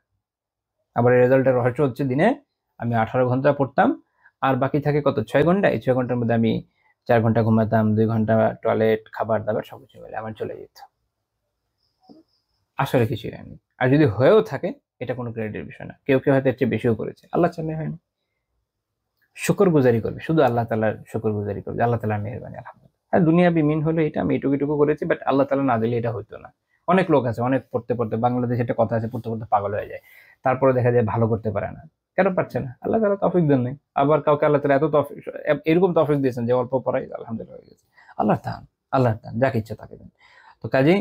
আবার এই রেজাল্টের রহস্য হচ্ছে দিনে আমি 18 ঘন্টা পড়তাম, আর বাকি থাকে কত 6 ঘন্টা, এই 6 ঘন্টার মধ্যে আমি 4 ঘন্টা ঘুমাতাম, 2 ঘন্টা টয়লেট, খাবার দাবার সবকিছু মিলে আমার চলে যেত। আসলে কিছুই হয়নি। আর যদি হয়েও থাকে এটা কোনো ক্রেডিটের বিষয় না, কেউ কেউ হয়তো এর চেয়ে বেশিও করেছে, আল্লাহ চাইলে হয়নি। শুকরগুজারি করবে, শুধু আল্লাহ তাআলার শুকরগুজারি করবে, আল্লাহ তাআলার মেহেরবানি আলহামদুলিল্লাহ। আর দুনিয়াবি মিন হলো এটা আমি এটুকু করেছি, বাট আল্লাহ তাআলা না দিলে এটা হইতো না। অনেক লোক আছে, অনেক পড়তে পড়তে, বাংলাদেশে একটা কথা আছে, পড়তে পড়তে পাগল হয়ে যায়, তারপরে দেখা যায় ভালো করতে পারে না। কেন পারছে না? আল্লাহ তাআলা তৌফিক দেন নাই। আবার কাউকে আল্লাহ তাআলা এত তৌফিক, এরকম তৌফিক দিয়েছেন যে অল্প পড়াই আলহামদুলিল্লাহ হয়ে গেছে। আল্লাহর দান, আল্লাহর দান, যাকে ইচ্ছা তাকে দেন। তো কাজেই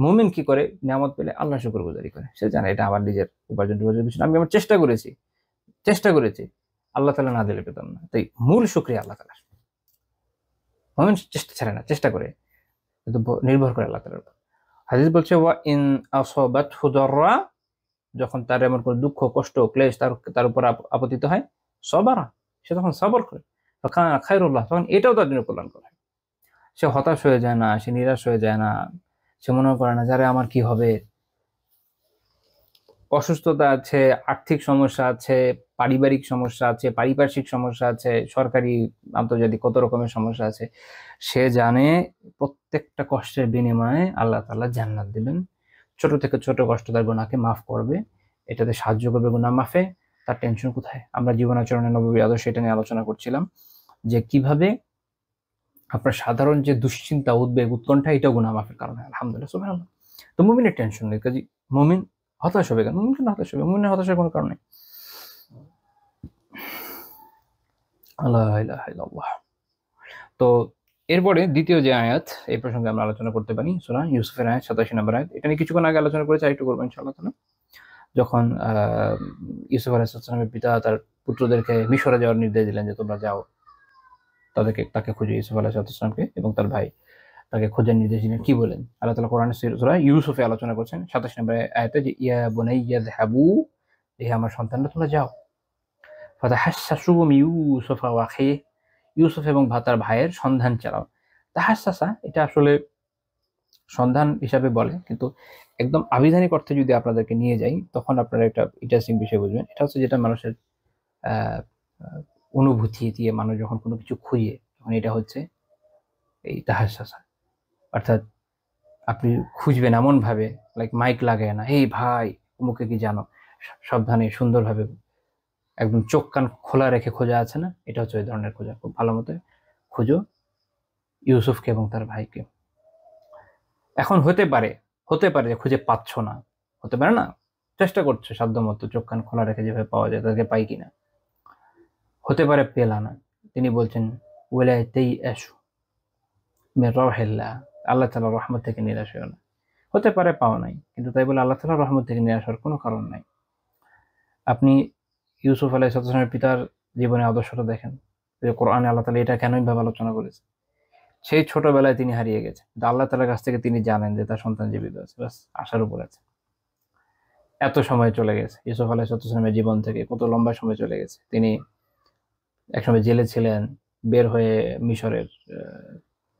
মুমিন কি করে? নিয়ামত পেলে আল্লাহ শুকরগুজারি করে, সে জানে এটা আমার নিজের উপার্জন বিষয়, আমি আমার চেষ্টা করেছি, আল্লাহ তাআলা না দিলে পেতাম না। তাই মূল শুকরিয়া আল্লাহ তাআলার। মুমিন চেষ্টা ছাড়ে না, চেষ্টা করে, কিন্তু নির্ভর করে আল্লাহ তাআলার উপর। হাদিস বলছে ওয়া ইন আসাবাতহু দাররা, যখন তার এমন কোনো দুঃখ, কষ্ট, ক্লেশ তার উপর আপতিত হয়, সবারা, সে তখন সবর করে, ফাকানা খায়রুল লাহ, তখন এটাও তার জন্য কল্যাণকর হয়। সে হতাশ হয়ে যায় না, সে নিরাশ হয়ে যায় না, সে মনে করে না যারে আমার কি হবে। অসুস্থতা আছে, আর্থিক সমস্যা আছে, পারিবারিক সমস্যা আছে, পারিপার্শ্বিক সমস্যা আছে, সরকারি আন্তর্জাতিক কত রকমের সমস্যা আছে, সে জানে প্রত্যেকটা কষ্টের বিনিময়ে আল্লাহ তাআলা জান্নাত দিবেন। ছোট থেকে ছোট কষ্ট তার গুনাহকে মাফ করবে, এটাতে সাহায্য করবে গুনাহ মাফে। তার টেনশন কোথায়? আমরা জীবনাচরণের নববী আদর্শ এটা নিয়ে আলোচনা করছিলাম যে কিভাবে আপনার সাধারণ যে দুশ্চিন্তা, উদ্বেগ, উৎকণ্ঠা, এটাও গুনাহ মাফের কারণ হয়। আলহামদুলিল্লাহ, সুবহানাল্লাহ। তো মুমিনের টেনশন নেই, কাজে মুমিন হতাশ হবে কেন? মুমিন কেন হতাশ হবে? মুমিনের হতাশার কোনো কারণ নেই। লা ইলাহা ইল্লাল্লাহ। তো এরপরে দ্বিতীয় যে আয়াত, এই প্রসঙ্গে আমরা আলোচনা করতে পারি, সূরা ইউসুফের আয়াত 87 নম্বর আয়াত। এটা নিয়ে কিছুক্ষণ আগে আলোচনা করেছি, আরেকটু করবো ইনশাআল্লাহ তাআলা। যখন ইউসুফ আলাইহিস সালামের পিতা তার পুত্রদেরকে মিশরে যাওয়ার নির্দেশ দিলেন যে তোমরা যাও, তাকে খুঁজে, ইউসুফ আলাইহিস সালামকে এবং তার ভাই তাকে খোঁজার নির্দেশ দিলেন। কি বলেন? আল্লাহ তাআলা কোরআনের সূরা ইউসুফে আলোচনা করছেন 27 নম্বর আয়াতে যে ইয়া বুনাইয়া যাহাবু, হে আমার সন্তানরা তোমরা যাও, ফাতাহাসসাসু মিন ইউসুফ ওয়া আখিহি, ইউসুফ এবং তার ভাইয়ের সন্ধান চালাও। তাহাসসাসা এটা আসলে সন্ধান হিসাবে বলে, কিন্তু একদম আবিধানিক অর্থে যদি আপনাদেরকে নিয়ে যাই তখন আপনারা একটা ইন্টারেস্টিং বিষয় বুঝবেন। এটা হচ্ছে যেটা মানুষের আহ, আহ, অনুভূতি দিয়ে মানুষ যখন কোনো কিছু খুঁজে, তখন এটা হচ্ছে এই তাহাসসাসা। অর্থাৎ আপনি খুঁজবেন এমন ভাবে, লাইক মাইক লাগায় না, এই ভাই অমুকে কি জানো, সাবধানে সুন্দরভাবে একদম চোখ কান খোলা রেখে খোঁজা আছে না, এটা হচ্ছে ওই ধরনের খোঁজা। খুব ভালো মতো খুঁজো ইউসুফকে এবং তার ভাইকে। এখন হতে পারে যে খুঁজে পাচ্ছ না, হতে পারে না, চেষ্টা করছো সাধ্যমতো চোখ কান খোলা রেখে যেভাবে পাওয়া যায় তাদেরকে পাই কিনা, হতে পারে পেলা না। তিনি বলছেন ওয়ালাইতাই আসু মির রাহিল্লাহ, আল্লাহ তাআলার রহমত থেকে নিরাশ হও না। হতে পারে পাও নাই, কিন্তু তাই বলে আল্লাহ তাআলার রহমত থেকে নিরাশ হওয়ার কোনো কারণ নাই। আপনি ইউসুফ আলাইহিস সালামের পিতার জীবনে আদর্শটা দেখেন, যে কোরআনে আল্লাহ তাআলা এটা কেনই ভাবে আলোচনা করেছে। সেই ছোটবেলায় তিনি হারিয়ে গেছেন, কিন্তু আল্লাহ তাআলার কাছ থেকে তিনি জানেন যে তার সন্তান জীবিত আছে, বাস আশার উপর আছে। এত সময় চলে গেছে ইউসুফ আলাইহিস সালামের জীবন থেকে, কত লম্বা সময় চলে গেছে। তিনি একসময় জেলে ছিলেন, বের হয়ে মিশরের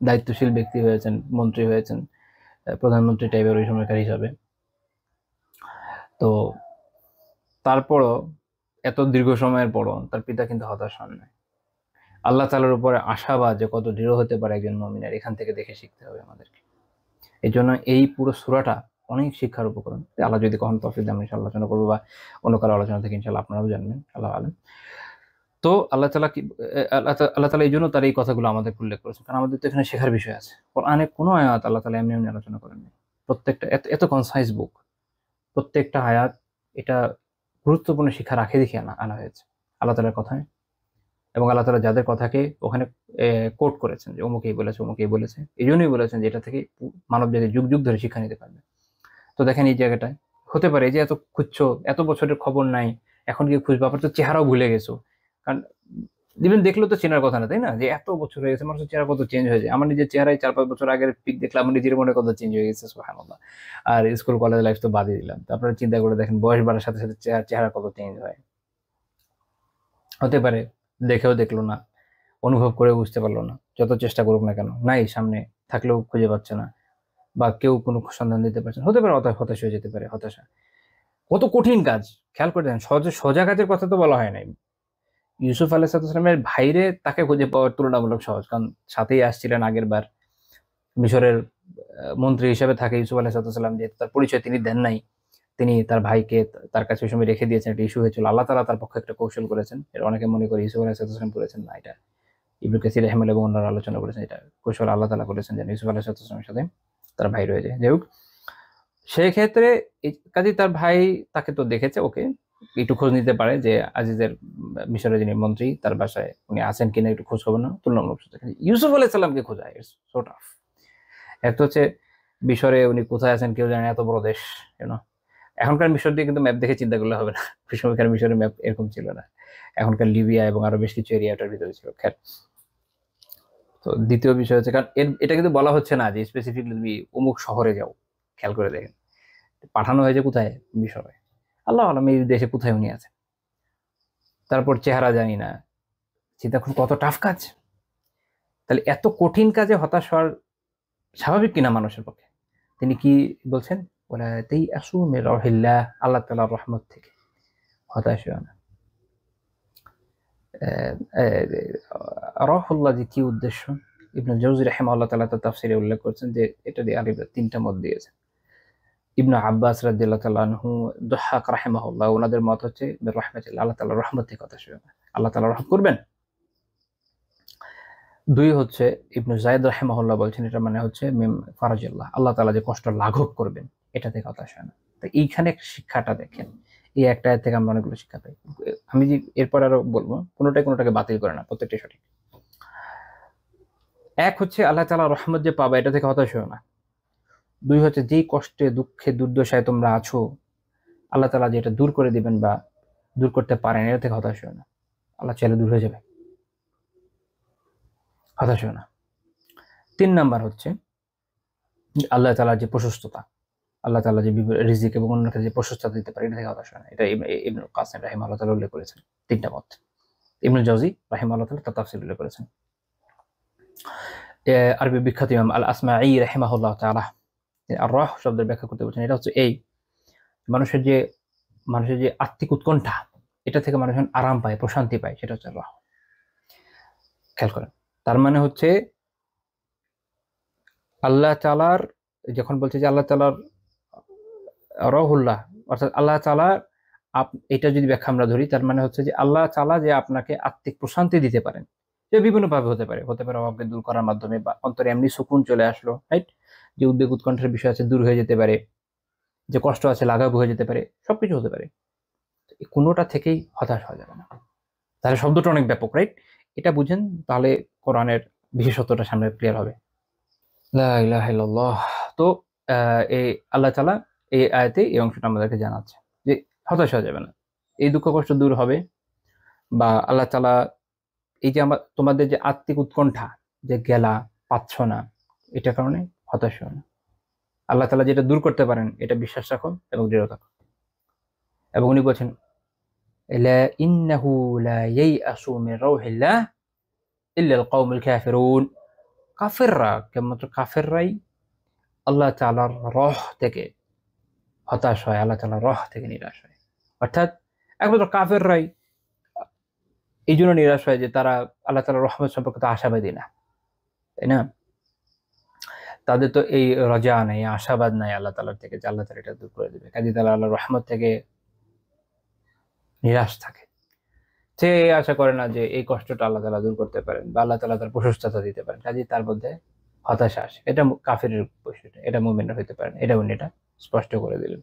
দায়িত্বশীল ব্যক্তি হয়েছেন, মন্ত্রী হয়েছেন, প্রধানমন্ত্রী টাইপের ওই সময়কার হিসাবে। তো তারপরও এত দীর্ঘ সময়ের পরও তার পিতা কিন্তু হতাশ হন নাই। আল্লাহ তাআলার উপরে আশাবাদ যে কত দৃঢ় হতে পারে একজন মুমিনের, এখান থেকে দেখে শিখতে হবে আমাদেরকে। এই জন্য এই পুরো সূরাটা অনেক শিক্ষার উপকরণ। আল্লাহ যদি কখনো তৌফিক দেন ইনশাআল্লাহ আলোচনা করবো, বা অন্য কারো আলোচনা থেকে ইনশাআল্লাহ আপনারাও জানবেন, আল্লাহ আলম। তো আল্লাহ তাআলা কি আল্লাহ তাআলা এই জন্য তার এই কথাগুলো আমাদের উল্লেখ করেছেন, কারণ আমাদের তো এখানে শেখার বিষয় আছে। কোরআনে কোনো আয়াত আল্লাহ তাআলা এমনি এমনি আলোচনা করেননি। প্রত্যেকটা এত এত কনসাইজ বুক, প্রত্যেকটা আয়াত এটা গুরুত্বপূর্ণ শিক্ষা রাখে দেখে আনা হয়েছে আল্লাহ তাআলার কথায়। এবং আল্লাহ তাআলা যাদের কথাকে ওখানে কোট করেছেন যে অমুকেই বলেছে অমুকেই বলেছে, এই জন্যই বলেছেন যে এটা থেকে মানব জাতি যুগ যুগ ধরে শিক্ষা নিতে পারবে। তো দেখেন এই জায়গাটায় হতে পারে যে এত খুঁজছো, এত বছরের খবর নাই, এখন কি খুঁজবো, আবার তো চেহারাও ভুলে গেছো। কারণ ইভেন দেখলেও তো চেনার কথা না, তাই না? যে এত বছর হয়ে গেছে, মানুষের চেহারা কত চেঞ্জ হয়ে যায়। আমার নিজের চেহারায় 4-5 বছর আগের পিক দেখলাম, আমার নিজের মনে কত চেঞ্জ হয়ে গেছে, সুবহানাল্লাহ। আর স্কুল কলেজ লাইফ তো বাদই দিলাম। তো আপনারা চিন্তা করে দেখেন বয়স বাড়ার সাথে সাথে চেহারা কত চেঞ্জ হয়। হতে পারে দেখেও দেখলো না, অনুভব করে বুঝতে পারলো না, যত চেষ্টা করুক না কেন, নাই সামনে থাকলেও খুঁজে পাচ্ছে না, বা কেউ কোনো সন্ধান দিতে পারছে না। হতে পারে হতাশ হয়ে যেতে পারে, হতাশা। কত কঠিন কাজ, খেয়াল করে দেখেন। সোজা কাজের কথা তো বলা হয় নাই। ইউসুফ আলাইহিসসালামের ভাইরে তাকে খুঁজে পাওয়ার তুলনামূলক সহজ, কারণ সাথেই আসছিলেন আগের বার। মিশরের মন্ত্রী হিসেবে থাকে ইউসুফ আলাইহিসসালাম, যেহেতু তার পরিচয় তিনি দেন নাই, তিনি তার ভাইকে তার কাছে ওই সময় রেখে দিয়েছেন। একটা ইস্যু হয়েছিল, আল্লাহ তাআলা তার পক্ষে একটা কৌশল করেছেন। এর অনেকে মনে করে ইউসুফ আলাইহিসসালাম করেছেন, না, এটা ইবনে কাসির রাহিমাহুল্লাহ এবং অন্যরা আলোচনা করেছেন, এটা কৌশল আল্লাহ তাআলা করেছেন যেন ইউসুফ আলাইহিসসালামের সাথে তার ভাই রয়ে যায়। যাই হোক, সেক্ষেত্রে কাজে তার ভাই তাকে তো দেখেছে, ওকে একটু খোঁজ নিতে পারে যে আজিজের মিশরের যিনি মন্ত্রী তার বাসায় উনি আছেন কিনা, একটু খোঁজ খবর না, তুলনামূলক সূত্রে। ইউসুফ আলাইহিসসালামকে খোঁজা ইটস সো টাফ। একটা হচ্ছে মিশরে উনি কোথায় আছেন কেউ জানে, এত বড় দেশ, ইউনো। এখনকার মিশর দিয়ে কিন্তু ম্যাপ দেখে চিন্তা করলে হবে না, ওই সময়কার মিশরের ম্যাপ এরকম ছিল না। এখনকার লিবিয়া এবং আরো বেশ কিছু এরিয়াটার ভিতরে ছিল। খের, তো দ্বিতীয় বিষয় হচ্ছে, কারণ এটা কিন্তু বলা হচ্ছে না যে স্পেসিফিকলি তুমি অমুক শহরে যাও। খেয়াল করে দেখেন, পাঠানো হয়েছে কোথায়? মিশরে। আল্লাহ আলম এই দেশে কোথায় উনি আছেন। তারপর চেহারা জানি না, চিন্তা করুন কত টাফ কাজ। তাহলে এত কঠিন কাজে হতাশ হওয়ার স্বাভাবিক কিনা মানুষের পক্ষে? তিনি কি বলছেন? ওলা তেই আসু মির রাহিল্লাহ, আল্লাহ তাআলার রহমত থেকে হতাশ হও না। রাহুল্লাহ যে কি উদ্দেশ্য, ইবনে জাওজি রাহিমাহুল্লাহ তাআলা তার তাফসীরে উল্লেখ করেছেন যে এটা দিয়ে আলী তিনটা মত দিয়েছেন। ইবনে আব্বাস রাদিয়াল্লাহু তাআলা আনহু, দুহাক রাহিমাহুল্লাহ, ওনাদের মত হচ্ছে মির রাহমাতিল্লাহ, আল্লাহ তাআলার রহমত থেকে হতাশ হও না, আল্লাহ তাআলা রহমত করবেন। দুই হচ্ছে ইবনে যায়েদ রাহিমাহুল্লাহ বলছেন এটা মানে হচ্ছে মিম ফারাজিল্লাহ, আল্লাহ তাআলা যে কষ্ট লাঘব করবেন, এটা থেকে হতাশ হয় না। তো এইখানে শিক্ষাটা দেখেন, এই একটা আয়াত থেকে আমরা অনেকগুলো শিক্ষা পাই। আমি যে এরপর আরো বলবো, কোনোটাকে বাতিল করে না, প্রত্যেকটাই সঠিক। এক হচ্ছে আল্লাহ তাআলা রহমত যে পাবা, এটা থেকে হতাশ হয় না। দুই হচ্ছে যেই কষ্টে দুঃখে দুর্দশায় তোমরা আছো, আল্লাহ তাআলা যেটা দূর করে দিবেন বা দূর করতে পারেন, এটা থেকে হতাশ হয় না। আল্লাহ চাইলে দূর হয়ে যাবে, হতাশ হয় না। 3 নাম্বার হচ্ছে আল্লাহ তাআলার যে প্রশস্ততা, আল্লাহ তাআলা যে রিজিক এবং অন্য কাছে যে প্রশস্ততা দিতে পারে, এটা থেকে হতাশ হয় না। এটা ইবনুল কাসিম রাহিমাহুল্লাহ তাআলা উল্লেখ করেছেন 3টা মত। ইবনুল জাওজি রাহিমাহুল্লাহ তাআলা তার তাফসীরে উল্লেখ করেছেন। আরবি বিখ্যাত ইমাম আল আসমাঈ রাহিমাহুল্লাহ তাআলা আর রাহ শব্দের ব্যাখ্যা করতে বলছেন, এটা হচ্ছে এই মানুষের যে আত্মিক উৎকণ্ঠা, এটা থেকে মানুষ আরাম পায়, প্রশান্তি পায়, সেটা হচ্ছে রাহ। খেয়াল করেন, তার মানে হচ্ছে আল্লাহ তাআলার, যখন বলছে যে আল্লাহ তাআলার রাহুল্লাহ, অর্থাৎ আল্লাহ তাআলা, এটা যদি ব্যাখ্যা আমরা ধরি, তার মানে হচ্ছে যে আল্লাহ তাআলা যে আপনাকে আত্মিক প্রশান্তি দিতে পারেন, যে বিভিন্ন ভাবে হতে পারে অভাবকে দূর করার মাধ্যমে, বা অন্তরে এমনি সুকুন চলে আসলো, রাইট? যে উদ্বেগ উৎকণ্ঠার বিষয় আছে দূর হয়ে যেতে পারে, যে কষ্ট আছে লাঘব হয়ে যেতে পারে, সবকিছু হতে পারে। কোনোটা থেকেই হতাশ হওয়া যাবে না। তাহলে শব্দটা অনেক ব্যাপক, রাইট? এটা বুঝেন, তাহলে কোরআনের বিশেষত্বটা সামনে ক্লিয়ার হবে। লা ইলাহা ইল্লাল্লাহ। তো এই আল্লাহ তাআলা এই আয়াতে এই অংশটা আমাদেরকে জানাচ্ছে যে হতাশ হওয়া যাবে না, এই দুঃখ কষ্ট দূর হবে। বা আল্লাহ তাআলা এই যে তোমাদের যে আত্মিক উৎকণ্ঠা, যে গেলা পাচ্ছ না, এটার কারণে হতাশ হও না। আল্লাহ তাআলা যেটা দূর করতে পারেন, এটা বিশ্বাস রাখো এবং দৃঢ় থাকো। এবং উনি বলছেন লা ইন্নাহু লা ইয়াইআসু মির রাউহিল্লাহ ইল্লা আল কওমুল কাফিরুন। কাফেররা, কেবলমাত্র কাফেররাই আল্লাহ তাআলার রহ থেকে হতাশ হয়, আল্লাহ তাআলার রহ থেকে নিরাশ হয়। অর্থাৎ একমাত্র কাফেররাই এই জন্য নিরাশ হয় যে তারা আল্লাহ তাআলার রহমত সম্পর্কে তো আশাবাদী না, তাই না? তাদের তো এই রজা নেই, আশাবাদ নাই আল্লাহ তাআলার থেকে যে আল্লাহ তাআলা এটা দূর করে দেবে। কাজে তারা আল্লাহর রহমত থেকে নিরাশ থাকে। সে আশা করে না যে এই কষ্টটা আল্লাহ তাআলা দূর করতে পারেন বা আল্লাহ তাআলা তার প্রশস্ততা দিতে পারেন। কাজেই তার মধ্যে হতাশা আসে। এটা কাফিরের বৈশিষ্ট্য, এটা মুমিনরা হইতে পারে না। এটা উনি এটা স্পষ্ট করে দিলেন।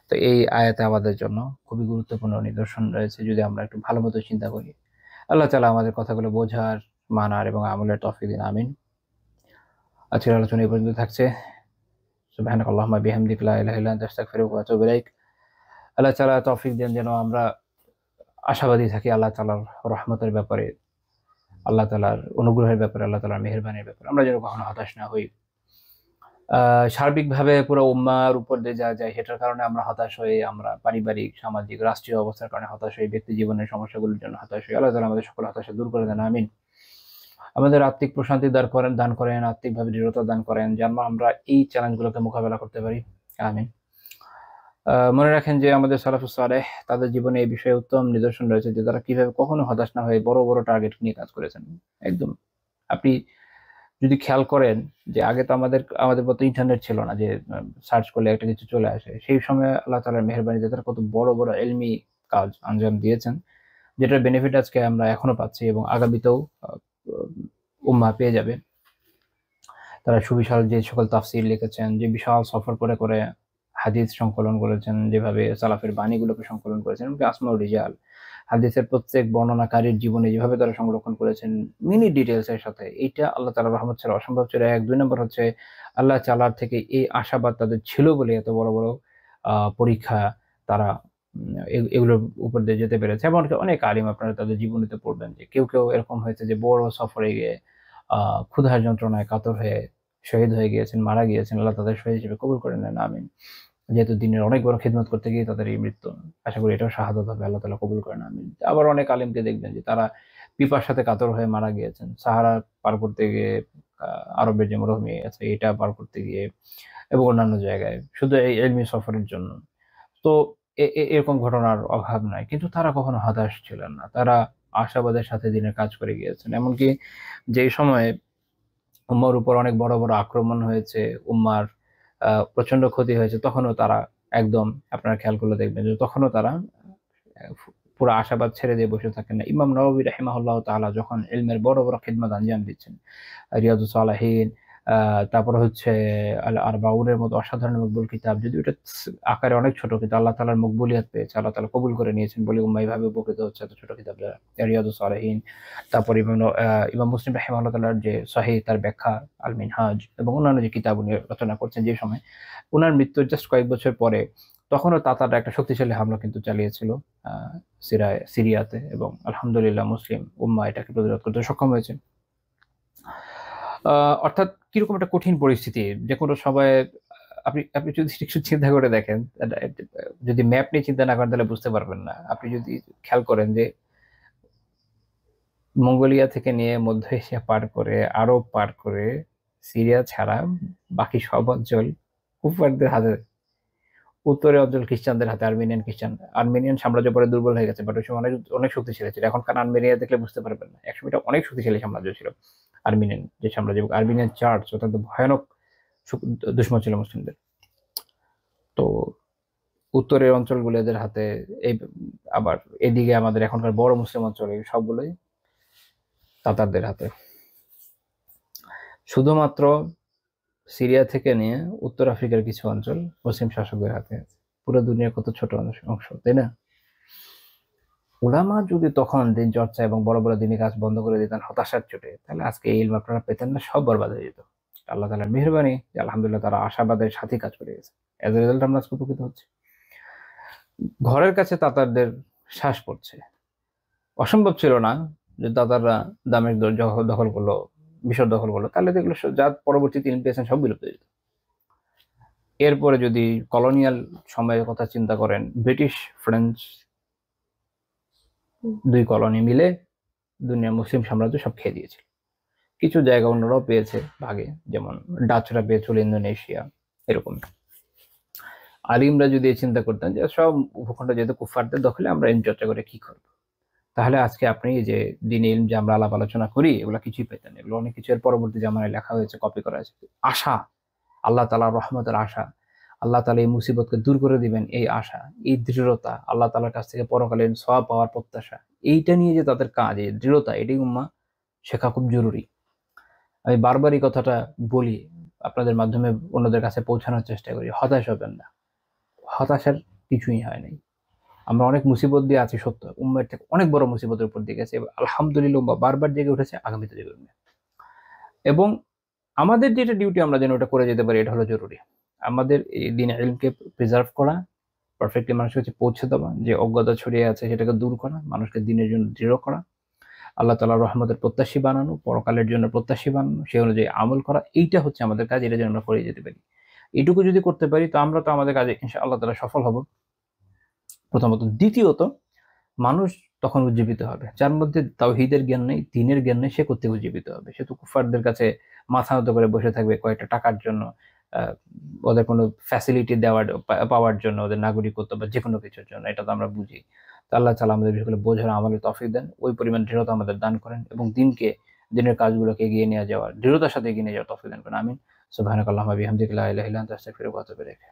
তো এই আয়াতে আমাদের জন্য খুবই গুরুত্বপূর্ণ নিদর্শন রয়েছে যদি আমরা একটু ভালো মতো চিন্তা করি। আল্লাহ তাআলা আমাদের কথাগুলো বোঝার, মানার এবং আমলের তৌফিক দিন। আমিন। আজকের আলোচনা এই পর্যন্ত থাকছে। সুবহানাকাল্লাহুম্মা বিহামদিকা লা ইলাহা ইল্লা আনতা আস্তাগফিরুকা ওয়া আতুবু ইলাইক। আল্লাহ তাআলা তৌফিক দেন যেন আমরা আশাবাদী থাকি আল্লাহ তাআলার রহমতের ব্যাপারে, আল্লাহ তাআলার অনুগ্রহের ব্যাপারে, আল্লাহ তাআলার মেহেরবানির ব্যাপারে আমরা যেন কখনো হতাশ না হই। সার্বিকভাবে পুরো উম্মাহর উপর দিয়ে যা যায় সেটার কারণে আমরা হতাশ হই, আমরা পারিবারিক, সামাজিক, রাষ্ট্রীয় অবস্থার কারণে হতাশ হই, ব্যক্তি জীবনের সমস্যাগুলোর জন্য হতাশ হই। আল্লাহ তাআলা আমাদের সকল হতাশা দূর করে দেন। আমিন। আমাদের আত্মিক প্রশান্তি দান করেন, আত্মিকভাবে দৃঢ়তা দান করেন যেন আমরা এই চ্যালেঞ্জগুলোকে মোকাবেলা করতে পারি। আমিন। মনে রাখেন যে আমাদের সালাফুস সালেহ তাদের জীবনে এই বিষয়ে উত্তম নিদর্শন রয়েছে যে তারা কিভাবে কখনো হতাশ না হয়ে বড় বড় টার্গেট নিয়ে কাজ করেছেন। একদম আপনি যদি খেয়াল করেন যে আগে তো আমাদের মতো ইন্টারনেট ছিল না যে সার্চ করলে একটা কিছু চলে আসে। সেই সময় আল্লাহ তাআলার মেহেরবানিতে তারা কত বড় বড় ইলমি কাজ আঞ্জাম দিয়েছেন, যেটার বেনিফিট আজকে আমরা এখনো পাচ্ছি এবং আগামীতেও উম্মাহ পেয়ে যাবে। তারা সুবিশাল যে সকল তাফসীর লিখেছেন, যে বিশাল সফর করে করে হাদিস সংকলন করেছেন, যেভাবে সালাফের বাণীগুলোকে সংকলন করেছেন, এমনকি আসমাউর রিজাল, হাদিসের প্রত্যেক বর্ণনাকারীর জীবনে যেভাবে তারা সংরক্ষণ করেছেন মিনি ডিটেলস এর সাথে, এইটা আল্লাহ তাআলার রহমত ছাড়া অসম্ভব ছিল। ১, ২ নম্বর হচ্ছে আল্লাহ তাআলার থেকে এই আশাবাদ তাদের ছিল বলে এত বড় বড় পরীক্ষা তারা এগুলোর উপর দিয়ে যেতে পেরেছে। এমনকি অনেক আলিম আপনারা তাদের জীবনীতে পড়বেন যে কেউ এরকম হয়েছে যে বড় সফরে গিয়ে ক্ষুধার যন্ত্রণায় কাতর হয়ে শহীদ হয়ে গিয়েছেন, মারা গিয়েছেন। আল্লাহ তাদের শহীদ হিসেবে কবুল করে নেন। আমিন। যেহেতু দিনের অনেক বড় খিদমত করতে গিয়ে তাদের এই মৃত্যু, আশা করি এটাও শাহাদাত হবে, আল্লাহ তাআলা কবুল করেন। আমিন। আবার অনেক আলিমকে দেখবেন যে তারা পিপাসাতে কাতর হয়ে মারা গিয়েছেন, সাহারা পার করতে গিয়ে, আরবের যে মরুভূমি আছে এটা পার করতে গিয়ে এবং অন্যান্য জায়গায় শুধু এই ইলমি সফরের জন্য। তো এরকম ঘটনার অভাব নাই, কিন্তু তারা কখনো হতাশ ছিলেন না। তারা আশাবাদের সাথে দিনের কাজ করে গিয়েছেন। এমনকি যেই সময়ে উম্মার উপর অনেক বড় বড় আক্রমণ হয়েছে, উম্মার প্রচন্ড ক্ষতি হয়েছে, তখনও তারা একদম, আপনারা খেয়াল করলে দেখবেন যে তখনও তারা পুরো আশাবাদ ছেড়ে দিয়ে বসে থাকেন না। ইমাম নববী রাহিমাহুল্লাহ তাআলা যখন ইলমের বড় বড় খিদমত আঞ্জাম দিচ্ছেন, রিয়াদুস সালেহিন, তারপরে হচ্ছে আল আরবাউনের মতো অসাধারণ মকবুল কিতাব, যদিও এটা আকারে অনেক ছোট, কিন্তু আল্লাহ তাআলার মকবুলিয়ত পেয়েছে, আল্লাহ তাআলা কবুল করে নিয়েছেন বলে উম্মাহ এইভাবে উপকৃত হচ্ছে এত ছোট কিতাব দ্বারা। রিয়াদুস সালেহিন, তারপর ইমাম মুসলিম রাহিমাহুল্লাহ তাআলার যে সহিহ তার ব্যাখ্যা আল মিনহাজ এবং অন্যান্য যে কিতাব উনি রচনা করছেন, যে সময় উনার মৃত্যুর জাস্ট কয়েক বছর পরে তখনও তাতাররা একটা শক্তিশালী হামলা কিন্তু চালিয়েছিল সিরিয়াতে, এবং আলহামদুলিল্লাহ মুসলিম উম্মাহ এটাকে প্রতিরোধ করতে সক্ষম হয়েছে। অর্থাৎ কিরকম একটা কঠিন পরিস্থিতি, যে কোনো সময় আপনি যদি একটু চিন্তা করে দেখেন, যদি ম্যাপ নিয়ে চিন্তা না করেন তাহলে বুঝতে পারবেন না। আপনি যদি খেয়াল করেন যে মঙ্গোলিয়া থেকে নিয়ে মধ্য এশিয়া পার করে, আরব পার করে, সিরিয়া ছাড়া বাকি সব অঞ্চল কুফারদের হাতে, উত্তরের অঞ্চল খ্রিস্টানদের হাতে, আর্মেনিয়ান সাম্রাজ্য পরে দুর্বল হয়ে গেছে, বাট ওই সময় অনেক শক্তিশালী ছিল। এখনকার আর্মেনিয়া দেখলে বুঝতে পারবেন না, একসময় এটা অনেক শক্তিশালী সাম্রাজ্য ছিল আর্মেনিয়ান যে সাম্রাজ্য, এবং আর্মেনিয়ান চার্চ অত্যন্ত ভয়ানক দুশ্মন ছিল মুসলিমদের। তো উত্তরের অঞ্চলগুলো এদের হাতে, এই আবার এদিকে আমাদের এখনকার বড় মুসলিম অঞ্চল, এই সবগুলোই তাতারদের হাতে। শুধুমাত্র সিরিয়া থেকে নিয়ে উত্তর আফ্রিকার কিছু অঞ্চল মুসলিম শাসকদের হাতে আছে। পুরো দুনিয়ার কত ছোট অংশ, তাই না? উলামা যদি তখন দিন চর্চা এবং বড় বড় দিনী কাজ বন্ধ করে দিতেন হতাশার চোটে, তাহলে আজকে এই ইলম আপনারা পেতেন না, সব বরবাদ হয়ে যেত। আল্লাহ তাআলার মেহেরবানি যে আলহামদুলিল্লাহ তারা আশাবাদের সাথে কাজ করে গেছে, এজ এ রেজাল্ট আমরা আজকে উপকৃত হচ্ছে। ঘরের কাছে তাতারদের শ্বাস পড়ছে। অসম্ভব ছিল না যে তাতাররা দামেস্ক দখল করলো, মিশর দখল করলো, তাহলে দেখলো যা পরবর্তীতে ইলম পেয়েছেন সব বিলুপ্ত হয়ে যেত। এরপরে যদি কলোনিয়াল সময়ের কথা চিন্তা করেন, ব্রিটিশ ফ্রেঞ্চ দুই কলোনি মিলে দুনিয়ার মুসলিম সাম্রাজ্য সব খেয়ে দিয়েছিল। কিছু জায়গা অন্যরাও পেয়েছে ভাগে, যেমন ডাচরা পেয়েছিল ইন্দোনেশিয়া, এরকম। আলিমরা যদি চিন্তা করতেন যে সব ভূখণ্ড যেহেতু কুফারদের দখলে, আমরা ইলম চর্চা করে কি করবো, তাহলে আজকে আপনি এই যে দ্বীনি ইলম যে আমরা আলাপ আলোচনা করি এগুলো কিছুই পেতেন না। এগুলো অনেক কিছু এর পরবর্তী জামানায় লেখা হয়েছে, কপি করা হয়েছে। আশা, আল্লাহ তাআলার রহমতের আশা, আল্লাহ তাআলা এই মুসিবতকে দূর করে দিবেন এই আশা, এই দৃঢ়তা, আল্লাহ তাআলার কাছ থেকে পরকালীন সওয়াব পাওয়ার প্রত্যাশা, এইটা নিয়ে যে তাদের কাজ, এই দৃঢ়তা, এটাই উম্মাহ শেখা খুব জরুরি। আমি বারবার এই কথাটা বলি, আপনাদের মাধ্যমে অন্যদের কাছে পৌঁছানোর চেষ্টা করি, হতাশ হবেন না। হতাশার কিছুই হয় নাই। আমরা অনেক মুসিবত দিয়ে আছি সত্য, উম্মার থেকে অনেক বড় মুসিবতের উপর দিয়ে গেছে। আলহামদুলিল্লাহ উম্মাহ বারবার জেগে উঠেছে, আগামীতে জেগে উঠবে। এবং আমাদের যেটা ডিউটি আমরা যেন ওটা করে যেতে পারি, এটা হলো জরুরি। আমাদের এই দ্বীন ইলমকে প্রিজার্ভ করা, পারফেক্টলি মানুষের কাছে পৌঁছে দেওয়া, যে অজ্ঞতা ছড়িয়ে আছে সেটাকে দূর করা, মানুষকে দ্বীনের জন্য দৃঢ় করা, আল্লাহ তাআলার রহমতের প্রত্যাশী বানানো, পরকালের জন্য প্রত্যাশী বানানো, সেই অনুযায়ী আমল করা, এইটা হচ্ছে আমাদের কাজ। এটা যেন আমরা করে যেতে পারি। এইটুকু যদি করতে পারি তো আমরা তো আমাদের কাজে ইনশাআল্লাহ তাআলা সফল হব, প্রথমত। দ্বিতীয়ত, মানুষ তখন উজ্জীবিত হবে। যার মধ্যে তাওহীদের জ্ঞান নেই, দ্বীনের জ্ঞান নেই, সে কোত্থেকে উজ্জীবিত হবে? সে তো কুফারদের কাছে মাথা নত করে বসে থাকবে কয়েকটা টাকার জন্য, ওদের কোনো ফ্যাসিলিটি পাওয়ার জন্য, ওদের নাগরিকত্ব বা যেকোনো কিছুর জন্য। এটা তো আমরা বুঝি। তো আল্লাহ তাআলা আমাদের বিষয়গুলো বোঝার আমলের তৌফিক দেন, ওই পরিমাণ দৃঢ়তা আমাদের দান করেন, এবং দ্বীনের কাজগুলোকে এগিয়ে নিয়ে যাওয়ার, দৃঢ়তার সাথে এগিয়ে নিয়ে যাওয়ার তৌফিক দান করেন। আমিন। সুবহানাকাল্লাহুম্মা বিহামদিকা লা ইলাহা ইল্লা আনতা আস্তাগফিরুকা ওয়া আতুবু ইলাইক।